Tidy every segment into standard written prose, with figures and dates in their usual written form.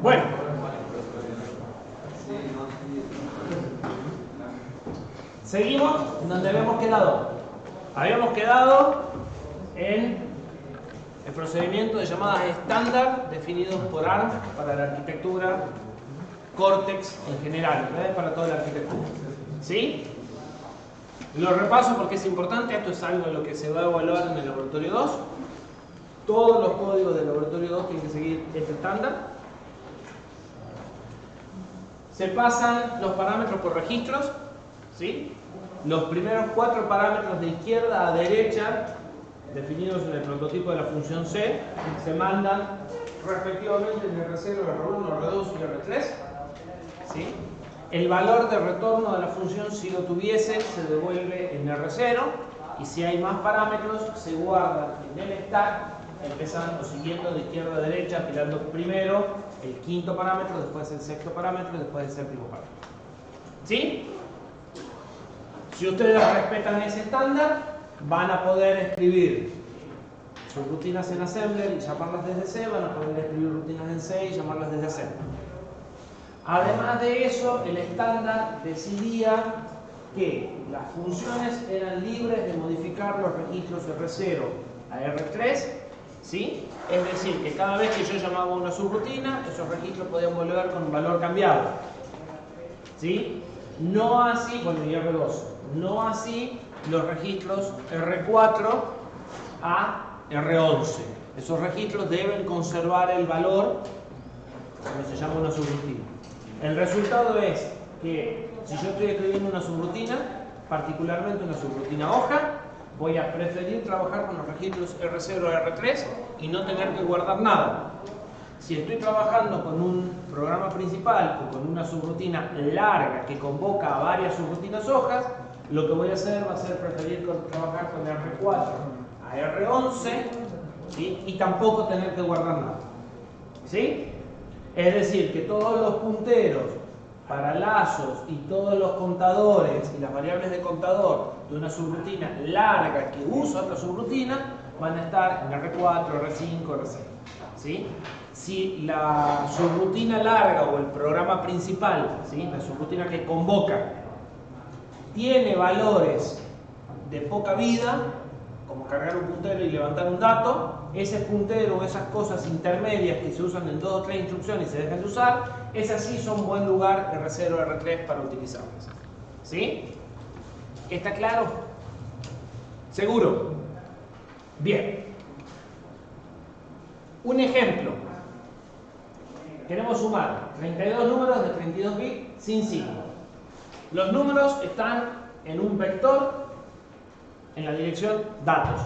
Bueno. Seguimos donde habíamos quedado. Habíamos quedado en el procedimiento de llamadas estándar definidos por ARM para la arquitectura Cortex en general, ¿verdad? Para toda la arquitectura. ¿Sí? Lo repaso porque es importante. Esto es algo de lo que se va a evaluar en el laboratorio 2. Todos los códigos del laboratorio 2 tienen que seguir este estándar. Se pasan los parámetros por registros, ¿sí? Los primeros 4 parámetros de izquierda a derecha, definidos en el prototipo de la función C, se mandan respectivamente en R0, R1, R2 y R3, ¿sí? El valor de retorno de la función, si lo tuviese, se devuelve en R0, y si hay más parámetros, se guardan en el stack, empezando, siguiendo de izquierda a derecha, apilando primero el quinto parámetro, después el sexto parámetro, después el séptimo parámetro. ¿Sí? Si ustedes respetan ese estándar, van a poder escribir sus rutinas en Assembler y llamarlas desde C, van a poder escribir rutinas en C y llamarlas desde C. Además de eso, el estándar decidía que las funciones eran libres de modificar los registros R0 a R3, ¿sí? Es decir, que cada vez que yo llamaba una subrutina, esos registros podían volver con un valor cambiado, ¿sí? No así, bueno, y R2, no así los registros R4 a R11. Esos registros deben conservar el valor, como se llama una subrutina. El resultado es que si yo estoy escribiendo una subrutina, particularmente una subrutina hoja, voy a preferir trabajar con los registros R0 a R3 y no tener que guardar nada. Si estoy trabajando con un programa principal o con una subrutina larga que convoca a varias subrutinas hojas, lo que voy a hacer va a ser preferir trabajar con R4 a R11, ¿sí? Y tampoco tener que guardar nada, ¿sí? Es decir, que todos los punteros para lazos y todos los contadores y las variables de contador de una subrutina larga que usa otra subrutina van a estar en R4, R5, R6, ¿sí? Si la subrutina larga o el programa principal, ¿sí? La subrutina que convoca, tiene valores de poca vida, como cargar un puntero y levantar un dato, ese puntero o esas cosas intermedias que se usan en 2 o 3 instrucciones y se dejan de usar, esas sí son buen lugar R0, R3 para utilizarlas. ¿Sí? ¿Está claro? ¿Seguro? Bien. Un ejemplo. Queremos sumar 32 números de 32 bits sin signo. Los números están en un vector en la dirección datos.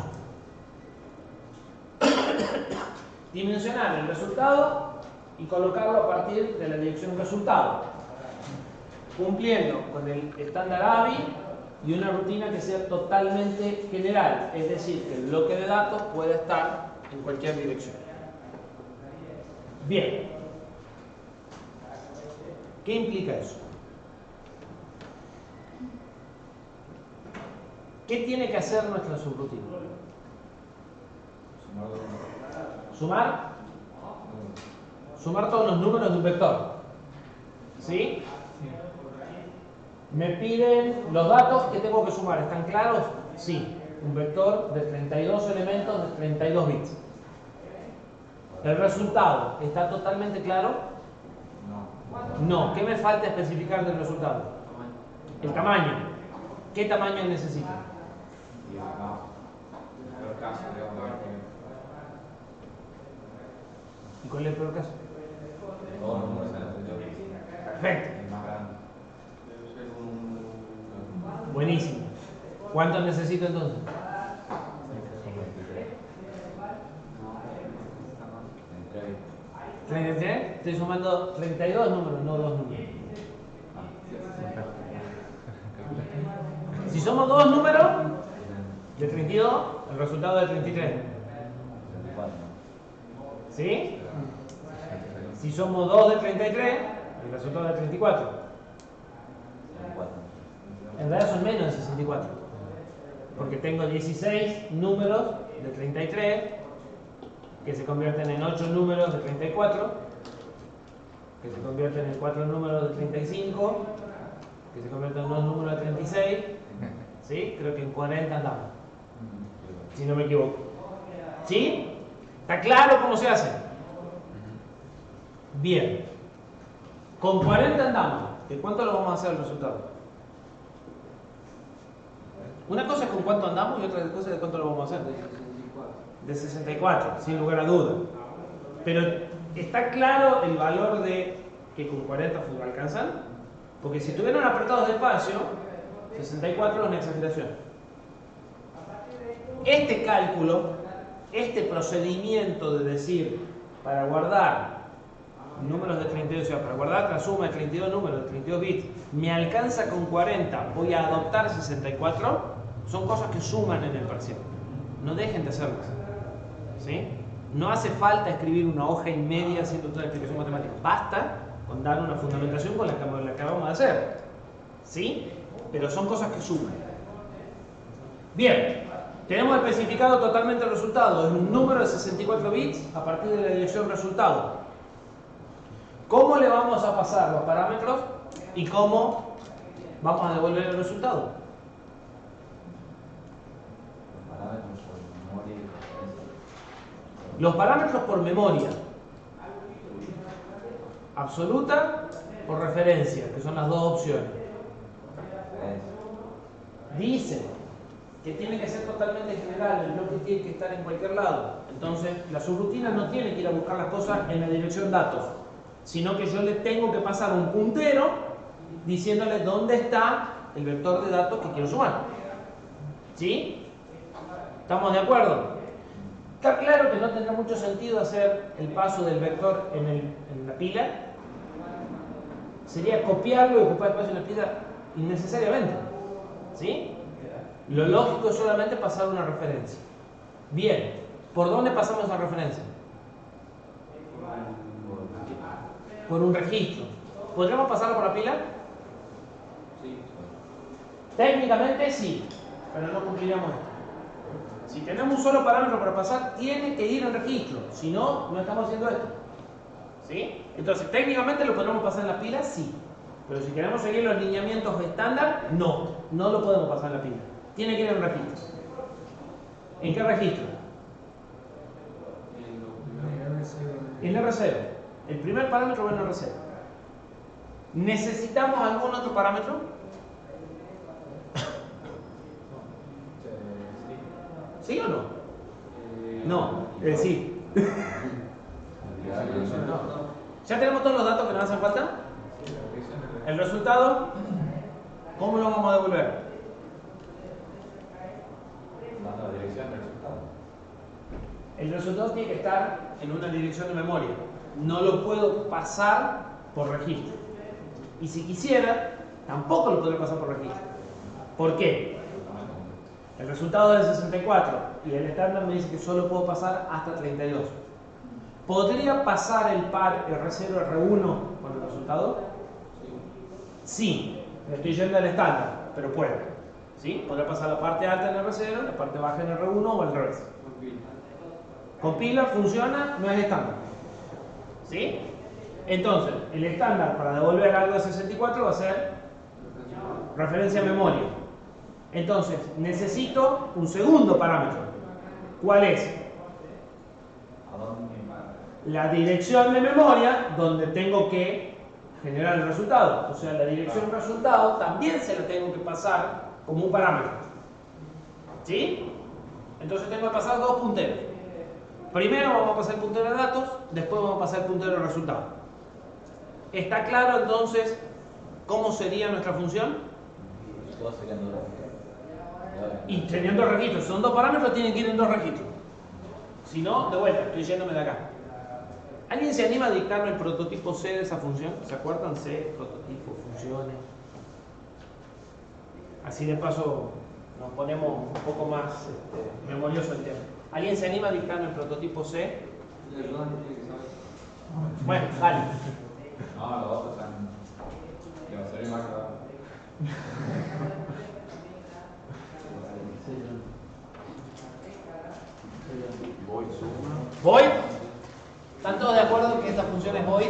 Dimensionar el resultado y colocarlo a partir de la dirección resultado, cumpliendo con el estándar ABI y una rutina que sea totalmente general, es decir, que el bloque de datos puede estar en cualquier dirección. Bien. ¿Qué implica eso? ¿Qué tiene que hacer nuestra subrutina? ¿Sumar? Sumar todos los números de un vector. ¿Sí? Me piden los datos que tengo que sumar. ¿Están claros? Sí. Un vector de 32 elementos de 32 bits. ¿El resultado está totalmente claro? No. ¿Qué me falta especificar del resultado? El tamaño. ¿Qué tamaño necesito? ¿Y cuál es el peor caso? Perfecto. Buenísimo. ¿Cuánto necesito entonces? 33. Estoy sumando 32 números, no 2 números. Si somos 2 números de 32, el resultado es 33. ¿Sí? Si somos 2 de 33, el resultado es 34. En realidad son menos de 64. Porque tengo 16 números de 33 que se convierten en 8 números de 34, que se convierten en 4 números de 35, que se convierten en 2 números de 36, ¿sí? Creo que en 40 andamos, si no me equivoco. ¿Sí? ¿Está claro cómo se hace? Bien. Con 40 andamos. ¿De cuánto lo vamos a hacer el resultado? Una cosa es con cuánto andamos y otra cosa es de cuánto lo vamos a hacer. De 64, sin lugar a duda. Pero ¿está claro el valor de que con 40 alcanzan? Porque si estuvieran apretados de espacio, 64 es una exageración. Este cálculo, este procedimiento de decir, para guardar números de 32, o sea, para guardar la suma de 32 números de 32 bits, me alcanza con 40, voy a adoptar 64, son cosas que suman en el parcial. No dejen de hacerlas. ¿Sí? No hace falta escribir una hoja y media haciendo toda la explicación matemática. Basta con dar una fundamentación con la que acabamos de hacer. ¿Sí? Pero son cosas que suman. Bien. Tenemos especificado totalmente el resultado. Es un número de 64 bits a partir de la dirección resultado. ¿Cómo le vamos a pasar los parámetros y cómo vamos a devolver el resultado? Los parámetros por memoria. Absoluta o referencia, que son las dos opciones. Dice que tiene que ser totalmente general, el bloque tiene que estar en cualquier lado. Entonces, la subrutina no tiene que ir a buscar las cosas en la dirección datos, sino que yo le tengo que pasar un puntero diciéndole dónde está el vector de datos que quiero sumar. ¿Sí? ¿Estamos de acuerdo? Está claro que no tendrá mucho sentido hacer el paso del vector en la pila. Sería copiarlo y ocupar espacio en la pila innecesariamente. ¿Sí? Lo lógico es solamente pasar una referencia. Bien, ¿por dónde pasamos la referencia? Por un registro. ¿Podríamos pasarlo por la pila? Sí. Técnicamente sí, pero no cumpliríamos esto. Si tenemos un solo parámetro para pasar, tiene que ir en registro. Si no, no estamos haciendo esto. ¿Sí? Entonces, técnicamente lo podemos pasar en la pila, sí. Pero si queremos seguir los lineamientos estándar, no. No lo podemos pasar en la pila. Tiene que ir en un registro. ¿En qué registro? En R0. El primer parámetro va en R0. ¿Necesitamos algún otro parámetro? ¿Sí o no? No, es decir. ¿Ya tenemos todos los datos que nos hacen falta? ¿El resultado? ¿Cómo lo vamos a devolver? La dirección del resultado. El resultado tiene que estar en una dirección de memoria. No lo puedo pasar por registro. Y si quisiera, tampoco lo podría pasar por registro. ¿Por qué? El resultado es de 64 y el estándar me dice que solo puedo pasar hasta 32. ¿Podría pasar el par R0, R1 con el resultado? Sí, me estoy yendo al estándar, pero puedo. ¿Sí? Podría pasar la parte alta en R0, la parte baja en R1 o al revés. Con pila funciona, no es estándar. ¿Sí? Entonces, el estándar para devolver algo de 64 va a ser referencia a memoria. Entonces, necesito un segundo parámetro. ¿Cuál es? La dirección de memoria donde tengo que generar el resultado. O sea, la dirección resultado también se la tengo que pasar como un parámetro. ¿Sí? Entonces tengo que pasar dos punteros. Primero vamos a pasar el puntero de datos, después vamos a pasar el puntero de resultado. ¿Está claro entonces cómo sería nuestra función? Todos serían dos. Y teniendo registros, son dos parámetros, tienen que ir en dos registros. Si no, de vuelta, estoy yéndome de acá. ¿Alguien se anima a dictarme el prototipo C de esa función? ¿Se acuerdan? C, prototipo, funciones. Así de paso nos ponemos un poco más memorioso el tema. ¿Alguien se anima a dictarme el prototipo C? Bueno, dale. No, los dos están. Que va a ser más claro. Void. ¿Están todos de acuerdo que esta función es void?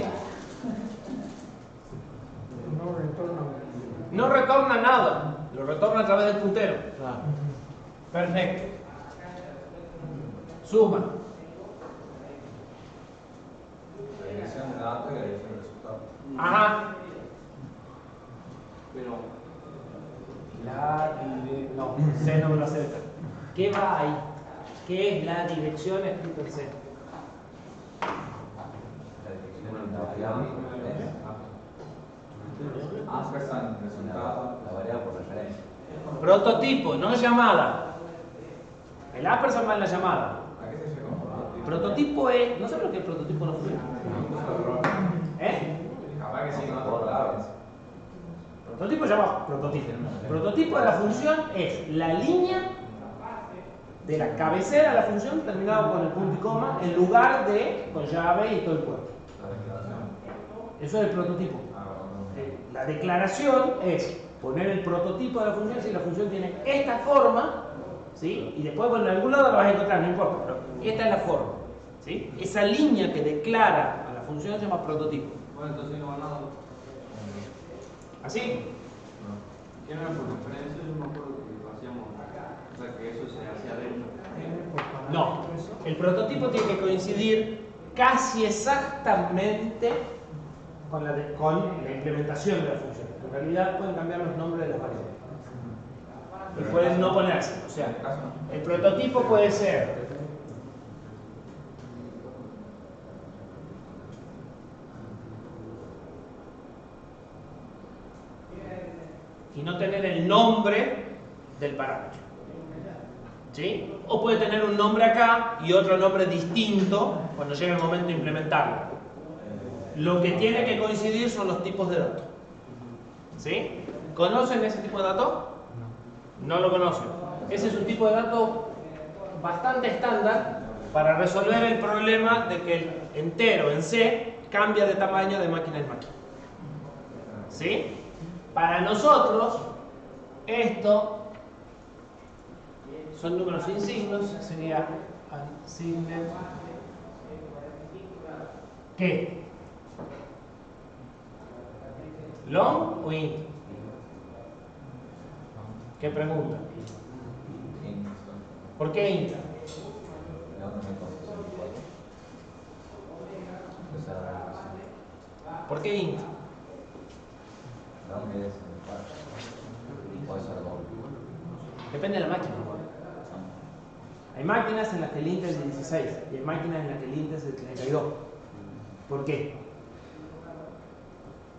No retorna nada, lo retorna a través del puntero. Perfecto. Suma. La dirección de datos y la dirección de resultados. Ajá. Pero No, C no me lo acepta. ¿Qué va ahí? ¿Qué es la dirección escrita en C? La dirección de la variable es ampersand resultado. La variable por referencia. Prototipo, no llamada. El ampersand va en la llamada. ¿A qué se llama? Prototipo es. ¿No sabes lo que es prototipo no fue? ¿Eh? Capaz que sí, en otras palabras. Prototipo se llama prototipo. Prototipo de la función es la línea de la cabecera de la función terminado con el punto y coma en lugar de con llave y todo el cuerpo. La declaración. Eso es el prototipo. Bueno. La declaración es poner el prototipo de la función si la función tiene esta forma, ¿sí? Y después, bueno, en algún lado la vas a encontrar, no importa, pero esta es la forma, ¿sí? Esa línea que declara a la función se llama prototipo. bueno, entonces no va nada. ¿Así? ¿Qué era por referencia? Yo me acuerdo que lo hacíamos. O sea, que eso se hacía dentro. No. El prototipo tiene que coincidir casi exactamente con la implementación de la función. En realidad pueden cambiar los nombres de las variables. Y pueden no ponerse. O sea, el prototipo puede ser y no tener el nombre del parámetro. ¿Sí? O puede tener un nombre acá y otro nombre distinto cuando llegue el momento de implementarlo. Lo que tiene que coincidir son los tipos de datos. ¿Sí? ¿Conocen ese tipo de dato? No lo conocen. Ese es un tipo de dato bastante estándar para resolver el problema de que el entero en C cambia de tamaño de máquina en máquina. ¿Sí? Para nosotros, esto son números sin signos, sería unsigned. ¿Qué? ¿Long o int? ¿Qué pregunta? ¿Por qué int? ¿Por qué int? Depende de la máquina. Hay máquinas en las que el int es de 16 y hay máquinas en las que el int es de 32. ¿Por qué?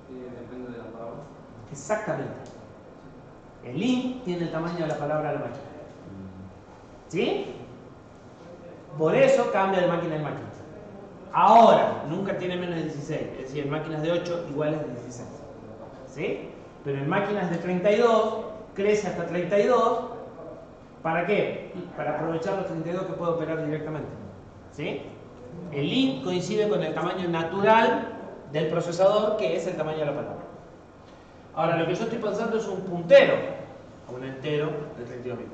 Depende de la palabra. Exactamente. El int tiene el tamaño de la palabra de la máquina. ¿Sí? Por eso cambia de máquina en máquina. Ahora, nunca tiene menos de 16. Es decir, en máquinas de 8 iguales de 16. ¿Sí? Pero en máquinas de 32 crece hasta 32. ¿Para qué? Para aprovechar los 32 que puede operar directamente. ¿Sí? El int coincide con el tamaño natural del procesador, que es el tamaño de la palabra. Ahora, lo que yo estoy pensando es un puntero a un entero de 32 bits.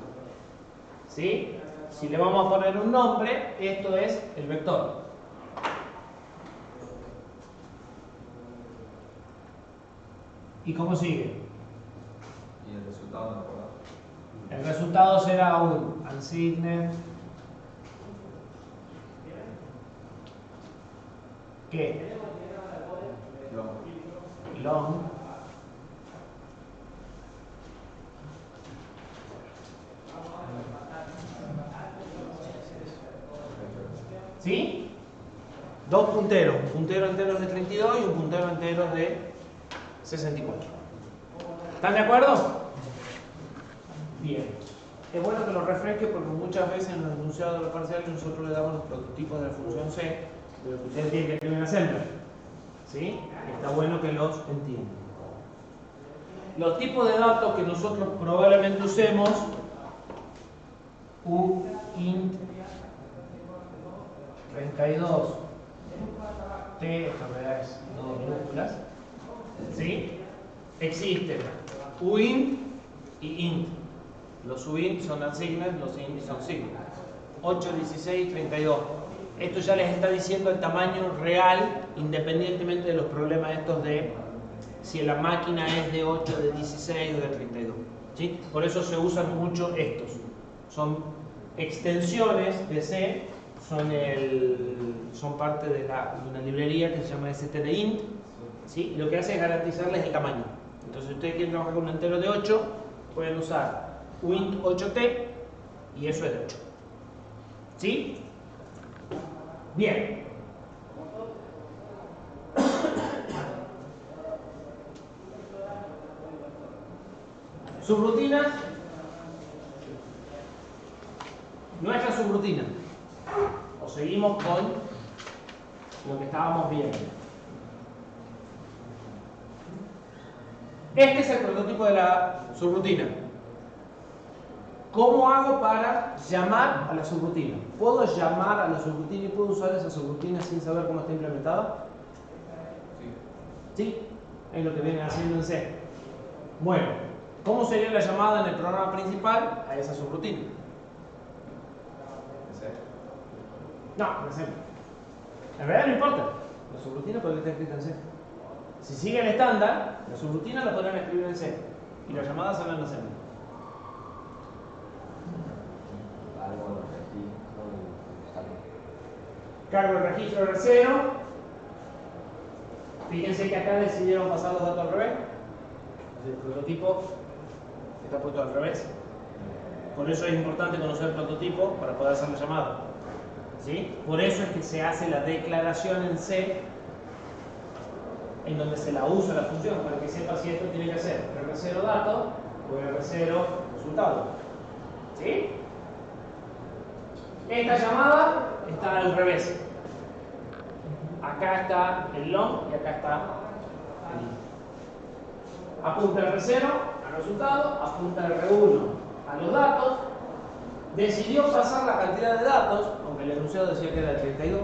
¿Sí? Si le vamos a poner un nombre, esto es el vector. ¿Y cómo sigue? Y el resultado no recuerdo. El resultado será un unsigned. ¿Qué? Long. ¿Sí? Dos punteros, un puntero entero de 32 y un puntero entero de 64. ¿Están de acuerdo? Bien. Es bueno que lo refresque porque muchas veces en los enunciados de los parciales nosotros le damos los prototipos de la función C, de lo que ustedes tienen que escribir en assembler. ¿Sí? Está bueno que los entiendan. Los tipos de datos que nosotros probablemente usemos: U, int, 32, T, esto en realidad es no minúsculas. ¿Sí? Existen uint y int. Los uint son unsigned, los int son signed. 8, 16, 32. Esto ya les está diciendo el tamaño real, independientemente de los problemas estos de si la máquina es de 8, de 16 o de 32. ¿Sí? Por eso se usan mucho estos. Son extensiones de C, son parte de una librería que se llama stdint. ¿Sí? Y lo que hace es garantizarles el tamaño. Entonces, si ustedes quieren trabajar con un entero de 8, pueden usar Wint8t y eso es de 8. ¿Sí? Bien. Subrutinas. Nuestra subrutina. O seguimos con lo que estábamos viendo. Este es el prototipo de la subrutina. ¿Cómo hago para llamar a la subrutina? ¿Puedo llamar a la subrutina y puedo usar esa subrutina sin saber cómo está implementada? ¿Sí? Es lo que vienen haciendo en C. Bueno, ¿cómo sería la llamada en el programa principal a esa subrutina? No, en C. En realidad no importa. La subrutina puede estar escrita en C. Si sigue el estándar, la subrutina la podrán escribir en C. Y las llamadas salen en C. Cargo el registro R0. Fíjense que acá decidieron pasar los datos al revés. El prototipo está puesto al revés. Por eso es importante conocer el prototipo para poder hacer la llamada. ¿Sí? Por eso es que se hace la declaración en C, en donde se la usa la función, para que sepa si esto tiene que ser R0 dato o R0 resultado. ¿Sí? Esta llamada está al revés. Acá está el long y acá está el int. Apunta R0 al resultado, apunta R1 a los datos. Decidió pasar la cantidad de datos, aunque el enunciado decía que era de 32.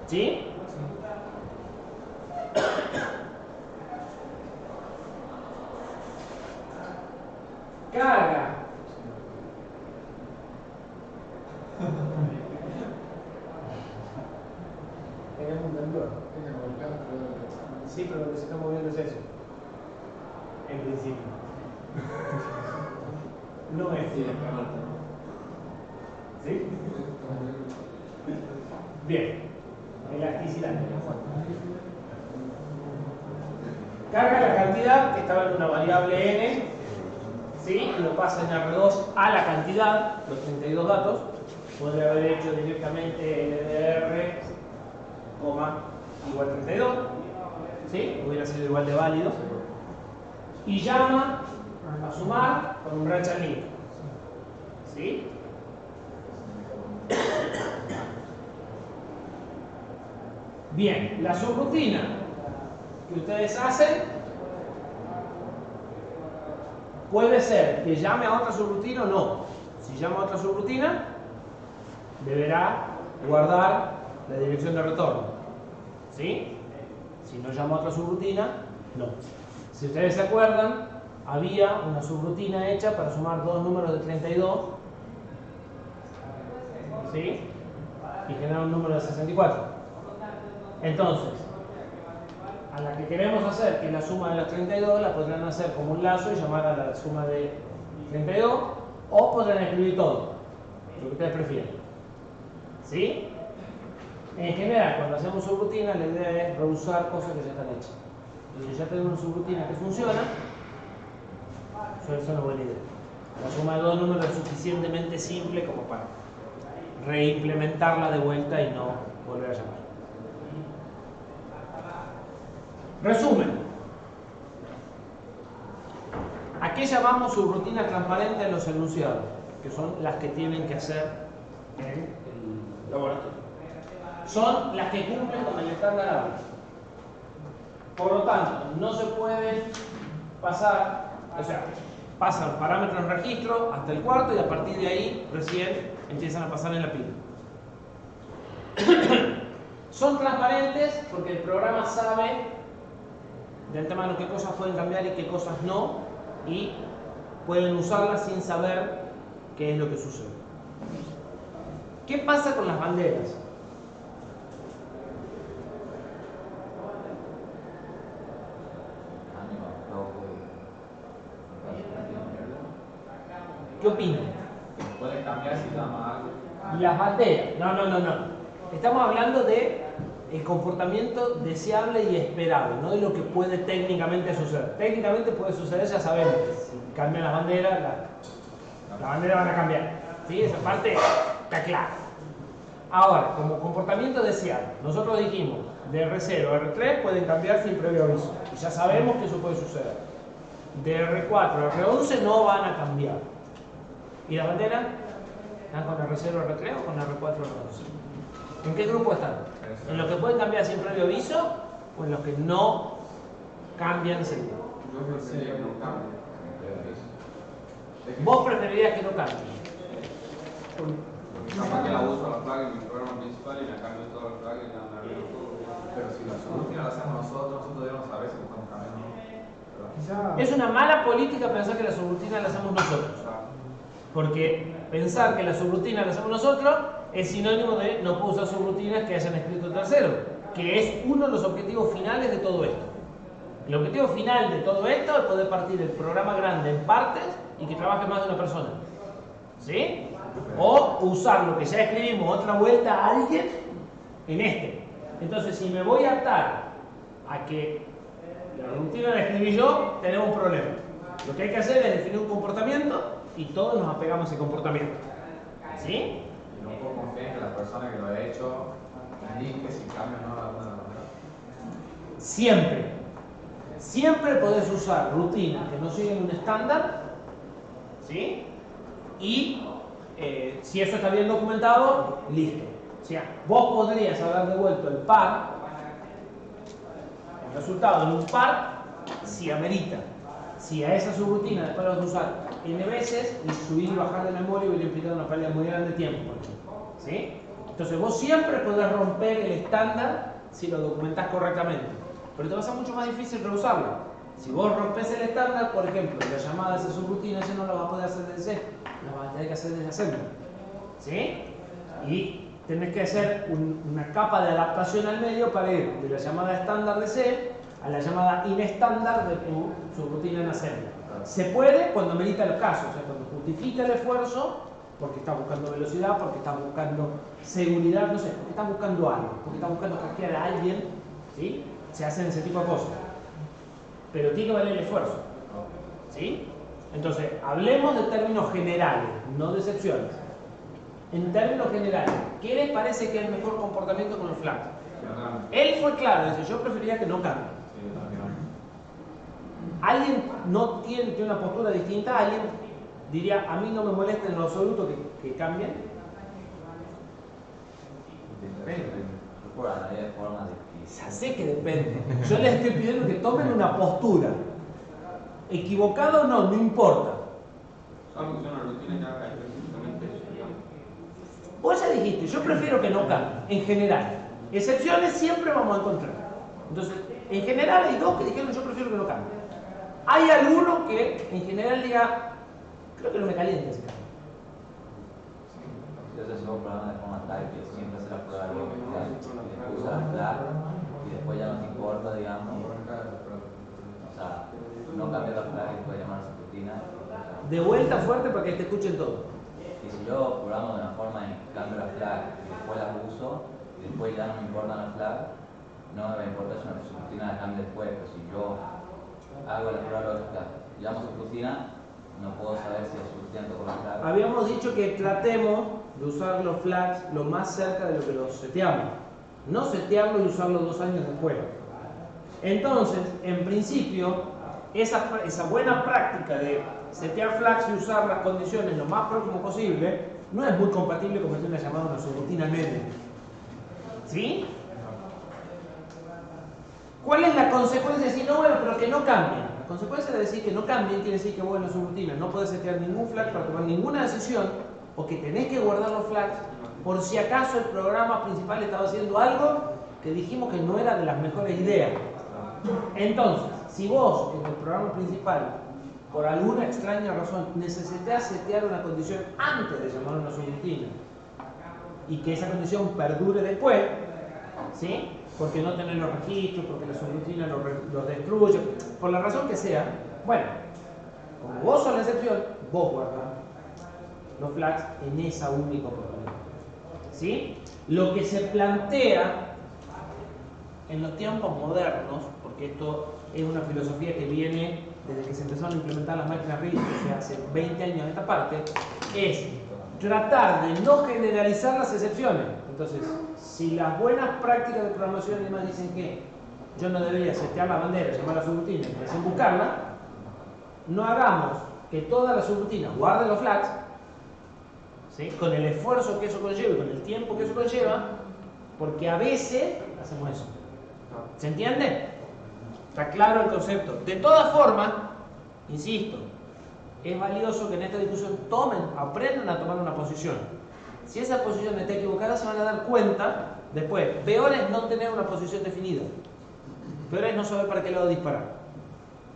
¿Sí? Carga. Tenemos un temblor. Sí, pero lo que se está moviendo es eso. En principio. No es. ¿Sí? Bien. Elasticidad. Carga la cantidad que estaba en una variable n, ¿sí? Y lo pasa en R2 a la cantidad, los 32 datos. Podría haber hecho directamente LDR, igual 32, ¿sí? Hubiera sido igual de válido. Y llama a sumar con un branch and link, ¿sí? Bien, la subrutina que ustedes hacen puede ser que llame a otra subrutina o no. Si llama a otra subrutina, deberá guardar la dirección de retorno, ¿sí? Si no llama a otra subrutina, no. Si ustedes se acuerdan, había una subrutina hecha para sumar dos números de 32, ¿sí? Y generar un número de 64. Entonces, a la que queremos hacer, que es la suma de las 32, la podrán hacer como un lazo y llamar a la suma de 32, o podrán escribir todo, lo que ustedes prefieran. ¿Sí? En general, cuando hacemos subrutina, la idea es reusar cosas que ya están hechas. Entonces, si ya tenemos una subrutina que funciona, suele ser una buena idea. La suma de dos números es suficientemente simple como para reimplementarla de vuelta y no volver a llamar. Resumen. ¿A qué llamamos subrutina transparente en los enunciados? Que son las que tienen que hacer en el laboratorio. Son las que cumplen con el estándar ABA. Por lo tanto, no se pueden pasar, o sea, pasan parámetros en registro hasta el cuarto y a partir de ahí recién empiezan a pasar en la pila. Son transparentes porque el programa sabe de antemano qué cosas pueden cambiar y qué cosas no, y pueden usarlas sin saber qué es lo que sucede. ¿Qué pasa con las banderas? ¿Qué opinan? Puede cambiar si llama algo. Las banderas. No. Estamos hablando de el comportamiento deseable y esperable, no de lo que puede técnicamente suceder. Técnicamente puede suceder, ya sabemos. Si cambian las banderas, las banderas van a cambiar. ¿Sí? Esa parte está clara. Ahora, como comportamiento deseable, nosotros dijimos de R0 a R3 pueden cambiar sin previo aviso. Y ya sabemos que eso puede suceder. De R4 a R11 no van a cambiar. ¿Y las banderas? ¿Están con R0 a R3 o con R4 a R11? ¿En qué grupo están? ¿En los que pueden cambiar sin previo aviso o en los que no cambian seguro? Yo preferiría que no cambie. ¿Vos preferirías que no cambie? Porque capaz que la uso la flag en mi programa principal y la cambio toda la flag y la arreglo todo. Pero si la subrutina la hacemos nosotros debemos saber si estamos cambiando. Es una mala política pensar que la subrutina la hacemos nosotros. Porque pensar que la subrutina la hacemos nosotros es sinónimo de no puedo usar subrutinas que hayan escrito tercero, que es uno de los objetivos finales de todo esto. El objetivo final de todo esto es poder partir el programa grande en partes y que trabaje más de una persona. ¿Sí? O usar lo que ya escribimos otra vuelta a alguien en este. Entonces, si me voy a atar a que la rutina la escribí yo, tenemos un problema. Lo que hay que hacer es definir un comportamiento y todos nos apegamos a ese comportamiento. ¿Sí? Y no puedo confiar en que la persona que lo ha hecho indique si cambia o no alguna de las maneras. Siempre podés usar rutinas que no siguen un estándar, ¿sí? Y si eso está bien documentado, listo. O sea, vos podrías haber devuelto el par, el resultado en un par, si amerita. Si a esa subrutina después la vas a usar n veces y subir y bajar de memoria hubiera implicado una pérdida muy grande de tiempo. ¿Sí? Entonces vos siempre podés romper el estándar si lo documentás correctamente. Pero te va a ser mucho más difícil reusarlo. Si vos rompes el estándar, por ejemplo, la llamada de esa subrutina ya no la vas a poder hacer desde C, la vas a tener que hacer desde assembly. ¿Sí? Y tenés que hacer una capa de adaptación al medio para ir de la llamada estándar de C a la llamada inestándar de tu subrutina en assembly. Se puede cuando amerita el caso, o sea, cuando justifica el esfuerzo, porque está buscando velocidad, porque está buscando seguridad, no sé, porque está buscando algo, porque está buscando hackear a alguien, ¿sí? Se hacen ese tipo de cosas. Pero tiene que valer el esfuerzo. ¿Sí? Entonces, hablemos de términos generales, no de excepciones. En términos generales, ¿qué les parece que es el mejor comportamiento con los flags? Él fue claro, dice, yo preferiría que no cambie. ¿Alguien no tiene una postura distinta? ¿Alguien diría, a mí no me molesta en lo absoluto que cambien? Ya sé que depende. Yo les estoy pidiendo que tomen una postura. Equivocado o no, no importa. Salvo que sea una rutina que haga específicamente eso, digamos. Vos ya dijiste, yo prefiero que no cambie, en general. Excepciones siempre vamos a encontrar. Entonces, en general hay dos que dijeron, yo prefiero que no cambie. Hay alguno que en general diga, creo que no me caliente ese cambio. Yo te subo programa de forma tal que siempre hace la prueba de velocidad, usa la flag y después ya no te importa, digamos. O sea, no cambia la flag y puede llamar a su rutina. De vuelta fuerte para que te escuchen todo. Y si yo programo de una forma en que cambio la flag y después la uso y después ya no me importa la flag, no me va a importar si una rutina la cambio después, pero si yo hago la prueba lógica, llamo a su rutina, no puedo saber si la rutina tocó la flag. Habíamos dicho que tratemos de usar los flags lo más cerca de lo que los seteamos. No setearlo y usarlo 2 años después. Entonces, en principio, esa buena práctica de setear flags y usar las condiciones lo más próximo posible no es muy compatible con meter una llamada a una subrutina media. ¿Sí? ¿Cuál es la consecuencia de decir, no, bueno, pero que no cambien? La consecuencia de decir que no cambien quiere decir que vos en la subrutina no podés setear ningún flag para tomar ninguna decisión o que tenés que guardar los flags por si acaso el programa principal estaba haciendo algo que dijimos que no era de las mejores ideas. Entonces, si vos en el programa principal, por alguna extraña razón, necesitas setear una condición antes de llamar a una subrutina, y que esa condición perdure después, ¿sí? Porque no tener los registros, porque la subrutina los destruye, por la razón que sea. Bueno, como vos sos la excepción, vos guardás los flags en esa única oportunidad, ¿sí? Lo que se plantea en los tiempos modernos, porque esto es una filosofía que viene desde que se empezaron a implementar las máquinas RISC, o sea, hace 20 años en esta parte, es tratar de no generalizar las excepciones. Entonces, si las buenas prácticas de programación y demás dicen que yo no debería setear la bandera, llamar a la subrutina y recién buscarla, no hagamos que todas las subrutinas guarden los flags, ¿sí? Con el esfuerzo que eso conlleva y con el tiempo que eso conlleva, porque a veces hacemos eso. ¿Se entiende? ¿Está claro el concepto? De todas formas, insisto, es valioso que en esta discusión aprendan a tomar una posición. Si esa posición está equivocada, se van a dar cuenta después. Peor es no tener una posición definida. Peor es no saber para qué lado disparar.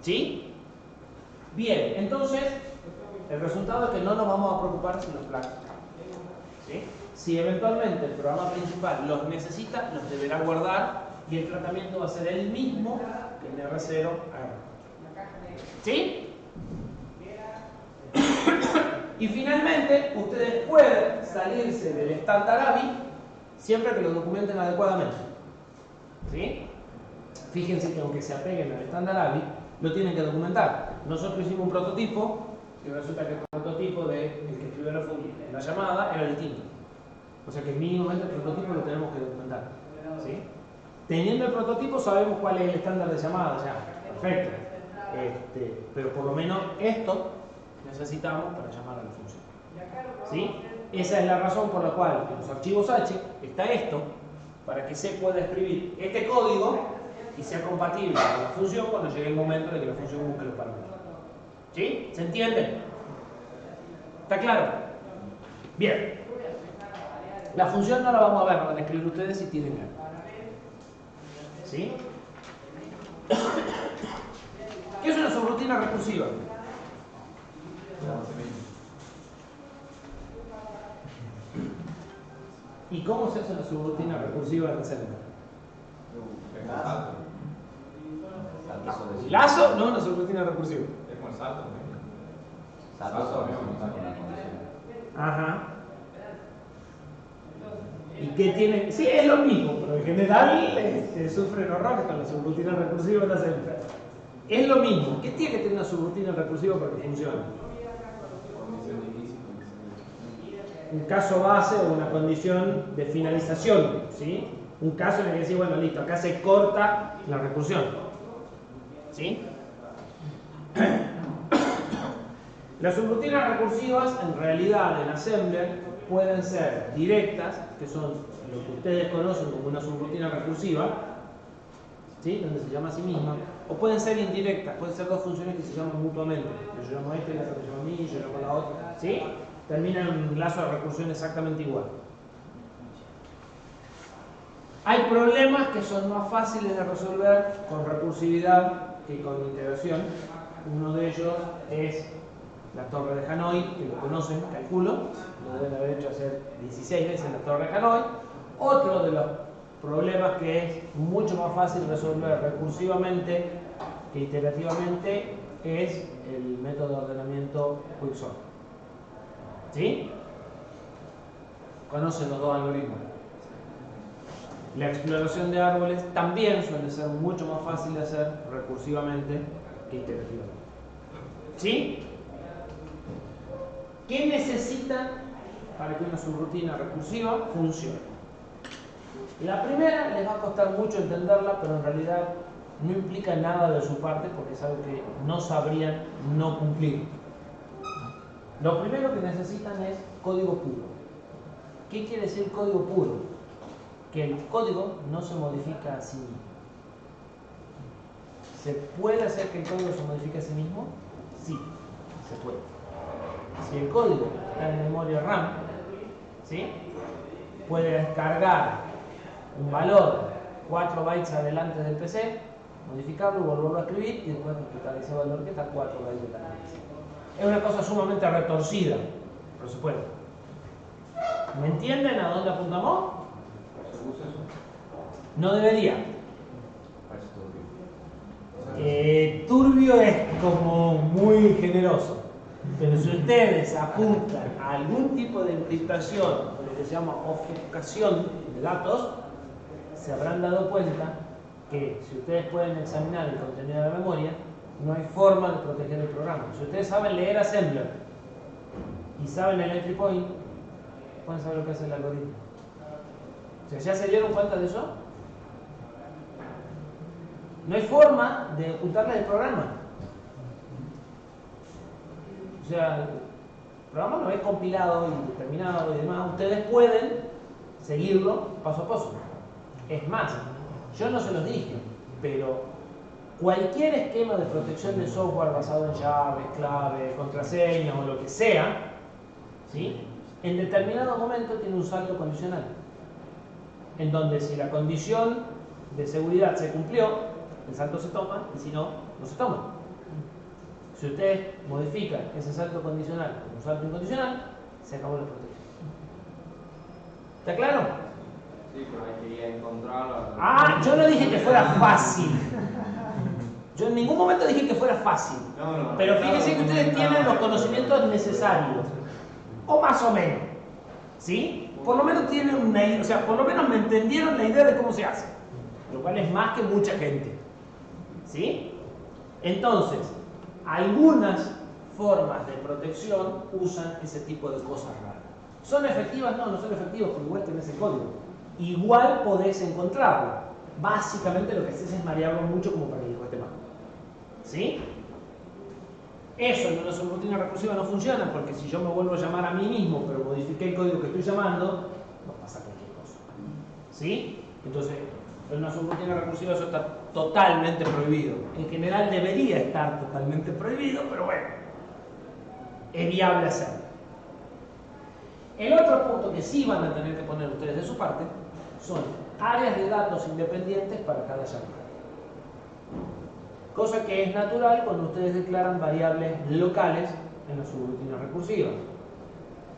¿Sí? Bien, entonces, el resultado es que no nos vamos a preocupar si los flags. ¿Sí? Si eventualmente el programa principal los necesita, los deberá guardar y el tratamiento va a ser el mismo que en R0 a R. ¿Sí? Y finalmente, ustedes pueden salirse del estándar AVI siempre que lo documenten adecuadamente. ¿Sí? Fíjense que aunque se apeguen al estándar AVI, lo tienen que documentar. Nosotros hicimos un prototipo y resulta que el prototipo del que escribió la llamada era distinto. O sea que mínimamente el prototipo lo tenemos que documentar. ¿Sí? Teniendo el prototipo sabemos cuál es el estándar de llamada ya. Perfecto. Pero por lo menos esto necesitamos para llamar a la función. ¿Sí? Esa es la razón por la cual en los archivos H está esto, para que se pueda escribir este código y sea compatible con la función cuando llegue el momento de que la función busque los parámetros. ¿Sí? ¿Se entiende? ¿Está claro? Bien. La función no la vamos a ver, la van a escribir ustedes si tienen ganas. ¿Sí? ¿Qué es una subrutina recursiva? ¿Y cómo se hace una subrutina recursiva en Assembler? ¿Lazo? No, una subrutina recursiva. Es como el salto. Salto Ajá. ¿Y qué tiene? Sí, es lo mismo, pero en general se sufren horrores con la subrutina recursiva en Assembler. Es lo mismo. ¿Qué tiene que tener una subrutina recursiva para que funcione? Un caso base o una condición de finalización, ¿sí? Un caso en el que decir, bueno, listo, acá se corta la recursión, ¿sí? Las subrutinas recursivas, en realidad, en Assembler, pueden ser directas, que son lo que ustedes conocen como una subrutina recursiva, ¿sí? Donde se llama a sí misma, o pueden ser indirectas, pueden ser dos funciones que se llaman mutuamente. Yo llamo a este, la otra llama a mí, yo llamo a la otra, ¿sí? Terminan en un lazo de recursión exactamente igual. Hay problemas que son más fáciles de resolver con recursividad que con integración. Uno de ellos es la torre de Hanoi, que lo conocen, calculo, lo deben haber hecho hacer 16 veces la torre de Hanoi. Otro de los problemas que es mucho más fácil resolver recursivamente que iterativamente es el método de ordenamiento Quicksort. ¿Sí? Conocen los dos algoritmos. La exploración de árboles también suele ser mucho más fácil de hacer recursivamente que iterativamente. ¿Sí? ¿Qué necesitan para que una subrutina recursiva funcione? La primera les va a costar mucho entenderla, pero en realidad no implica nada de su parte porque es algo que no sabrían no cumplir. Lo primero que necesitan es código puro. ¿Qué quiere decir código puro? Que el código no se modifica a sí mismo. ¿Se puede hacer que el código se modifique a sí mismo? Sí, se puede. Si el código está en memoria RAM, ¿sí? Puede descargar un valor 4 bytes adelante del PC, modificarlo, volverlo a escribir y después computar ese valor que está 4 bytes adelante. Es una cosa sumamente retorcida, pero se puede. ¿Me entienden a dónde apuntamos? ¿Se usa eso? No debería. Parece turbio. Turbio es como muy generoso. Pero si ustedes apuntan a algún tipo de encriptación, o lo que se llama ofuscación de datos, se habrán dado cuenta que si ustedes pueden examinar el contenido de la memoria, no hay forma de proteger el programa. Si ustedes saben leer Assembler y saben el entry point, pueden saber lo que hace el algoritmo. O sea, ¿ya se dieron cuenta de eso? No hay forma de ocultarle el programa. O sea, el programa no es compilado y determinado y demás. Ustedes pueden seguirlo paso a paso. Es más, yo no se los dije, pero cualquier esquema de protección de software basado en llaves, claves, contraseñas o lo que sea, ¿sí?, en determinado momento tiene un salto condicional, en donde si la condición de seguridad se cumplió, el salto se toma, y si no, no se toma. Si ustedes modifican ese salto condicional como un salto incondicional, se acabó la protección. ¿Está claro? Sí, pero hay que encontrarlo. Yo no dije que fuera fácil. Yo en ningún momento dije que fuera fácil. No, Pero fíjense que ustedes tienen los conocimientos necesarios. O más o menos. ¿Sí? Por lo menos tienen una idea, o sea, por lo menos me entendieron la idea de cómo se hace. Lo cual es más que mucha gente. ¿Sí? Entonces, algunas formas de protección usan ese tipo de cosas raras. ¿Son efectivas? No, no son efectivas porque igual tenés el código. Igual podés encontrarlo. Básicamente lo que haces es marearlo mucho como para que le cueste más. ¿Sí? Eso en una subrutina recursiva no funciona porque si yo me vuelvo a llamar a mí mismo pero modifiqué el código que estoy llamando, no pasa cualquier cosa. ¿Sí? Entonces, en una subrutina recursiva eso está totalmente prohibido. En general debería estar totalmente prohibido, pero bueno, es viable hacerlo. El otro punto que sí van a tener que poner ustedes de su parte son áreas de datos independientes para cada llamada. Cosa que es natural cuando ustedes declaran variables locales en las subrutinas recursivas.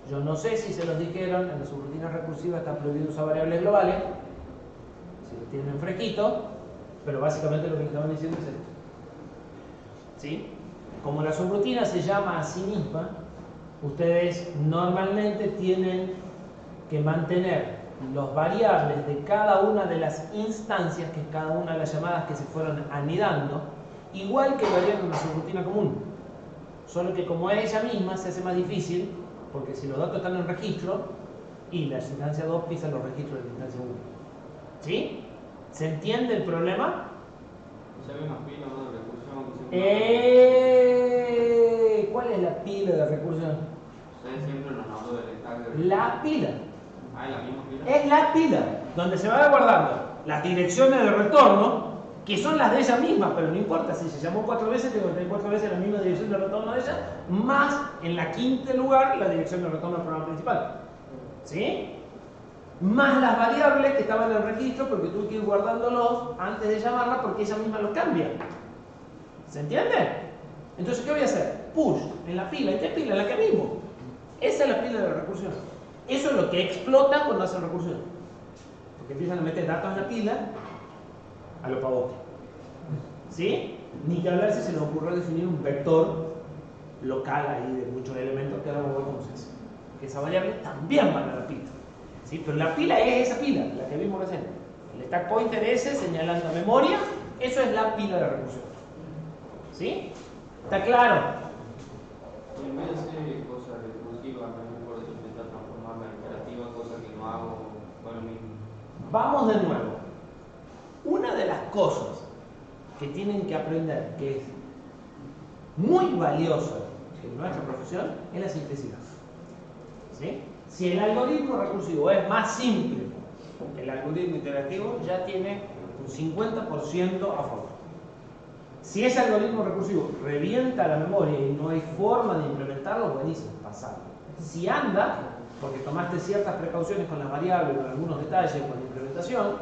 Yo no sé si se los dijeron, en las subrutinas recursivas está prohibido usar variables globales, si lo tienen fresquito, pero básicamente lo que estaban diciendo es esto. ¿Sí? Como la subrutina se llama a sí misma, ustedes normalmente tienen que mantener los variables de cada una de las instancias, que es cada una de las llamadas que se fueron anidando, igual que lo harían en una subrutina común. Solo que como es ella misma, se hace más difícil, porque si los datos están en registro, y la instancia 2 pisa los registros de la instancia 1. ¿Sí? ¿Se entiende el problema? Si hay una pila, ¿no?, de recursión. ¿Cuál es la pila de recursión? Ustedes siempre nos habló del stack de... La pila. ¿Es la misma pila? Es la pila, donde se va guardando las direcciones de retorno, que son las de ella misma, pero no importa, si se llamó 4 veces, tengo que tener 4 veces la misma dirección de retorno de ella, más en la quinta lugar la dirección de retorno del programa principal. ¿Sí? Más las variables que estaban en el registro, porque tuve que ir guardándolos antes de llamarla, porque ella misma los cambia. ¿Se entiende? Entonces, ¿qué voy a hacer? Push en la pila. ¿En qué pila? En la que mismo. Esa es la pila de la recursión. Eso es lo que explota cuando hacen recursión. Porque empiezan a meter datos en la pila a lo pavote. ¿Sí? Ni que hablar si se nos ocurrió definir un vector local ahí de muchos elementos que ahora vamos a ver cómo se hace. Que esas variables también van a la pila. ¿Sí? Pero la pila es esa pila, la que vimos recién. El stack pointer ese señalando a memoria, eso es la pila de recursión. ¿Sí? ¿Está claro? Y en vez de hacer cosas recursivas, me acuerdo de intentar transformarla en iterativa, cosa que no hago, bueno, mismo. Vamos de nuevo. Una de las cosas que tienen que aprender, que es muy valiosa en nuestra profesión, es la simplicidad. ¿Sí? Si el algoritmo recursivo es más simple que el algoritmo iterativo, ya tiene un 50% a favor. Si ese algoritmo recursivo revienta la memoria y no hay forma de implementarlo, buenísimo, pasado. Si anda, porque tomaste ciertas precauciones con las variables, con algunos detalles, con la implementación,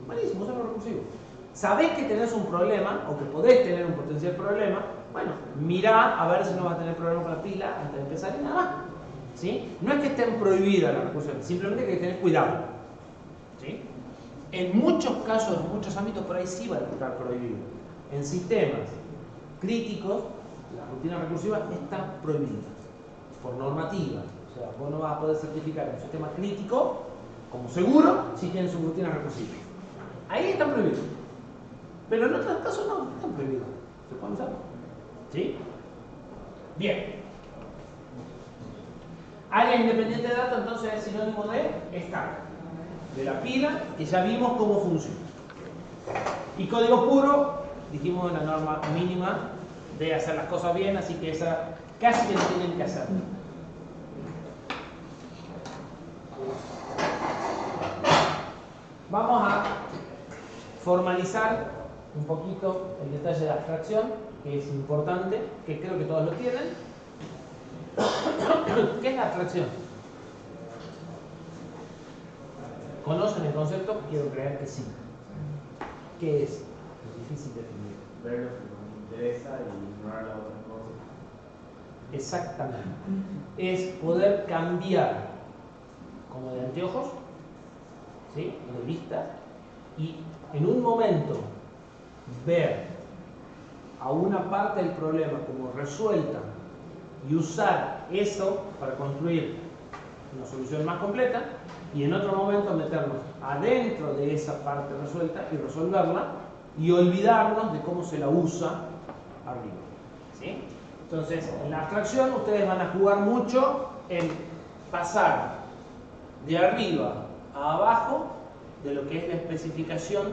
buenísimo, úsalo recursivo. Sabés que tenés un problema, o que podés tener un potencial problema, bueno, mirá a ver si no vas a tener problema con la pila antes de empezar y nada más. ¿Sí? No es que estén prohibidas las recursiones, simplemente que hay que tener cuidado. ¿Sí? En muchos casos, en muchos ámbitos, por ahí sí va a estar prohibido. En sistemas críticos, las rutinas recursivas están prohibidas por normativa. O sea, vos no vas a poder certificar un sistema crítico como seguro si tiene sus rutinas recursivas. Ahí están prohibidos. Pero en otros casos no están prohibidos. Se pueden usar. ¿Sí? Bien. Área independiente de datos entonces es sinónimo de stack, de la pila, que ya vimos cómo funciona. Y código puro, dijimos la norma mínima de hacer las cosas bien, así que esa casi que no tienen que hacer. Vamos a formalizar un poquito el detalle de abstracción, que es importante, que creo que todos lo tienen. ¿Qué es la abstracción? ¿Conocen el concepto? Quiero creer que sí. ¿Qué es? Es difícil definir. Ver lo que nos interesa y ignorar las otras cosas. Exactamente. Es poder cambiar como de anteojos, ¿sí? De vista, y en un momento ver a una parte del problema como resuelta y usar eso para construir una solución más completa, y en otro momento meternos adentro de esa parte resuelta y resolverla y olvidarnos de cómo se la usa arriba. ¿Sí? Entonces, en la abstracción ustedes van a jugar mucho en pasar de arriba a abajo de lo que es la especificación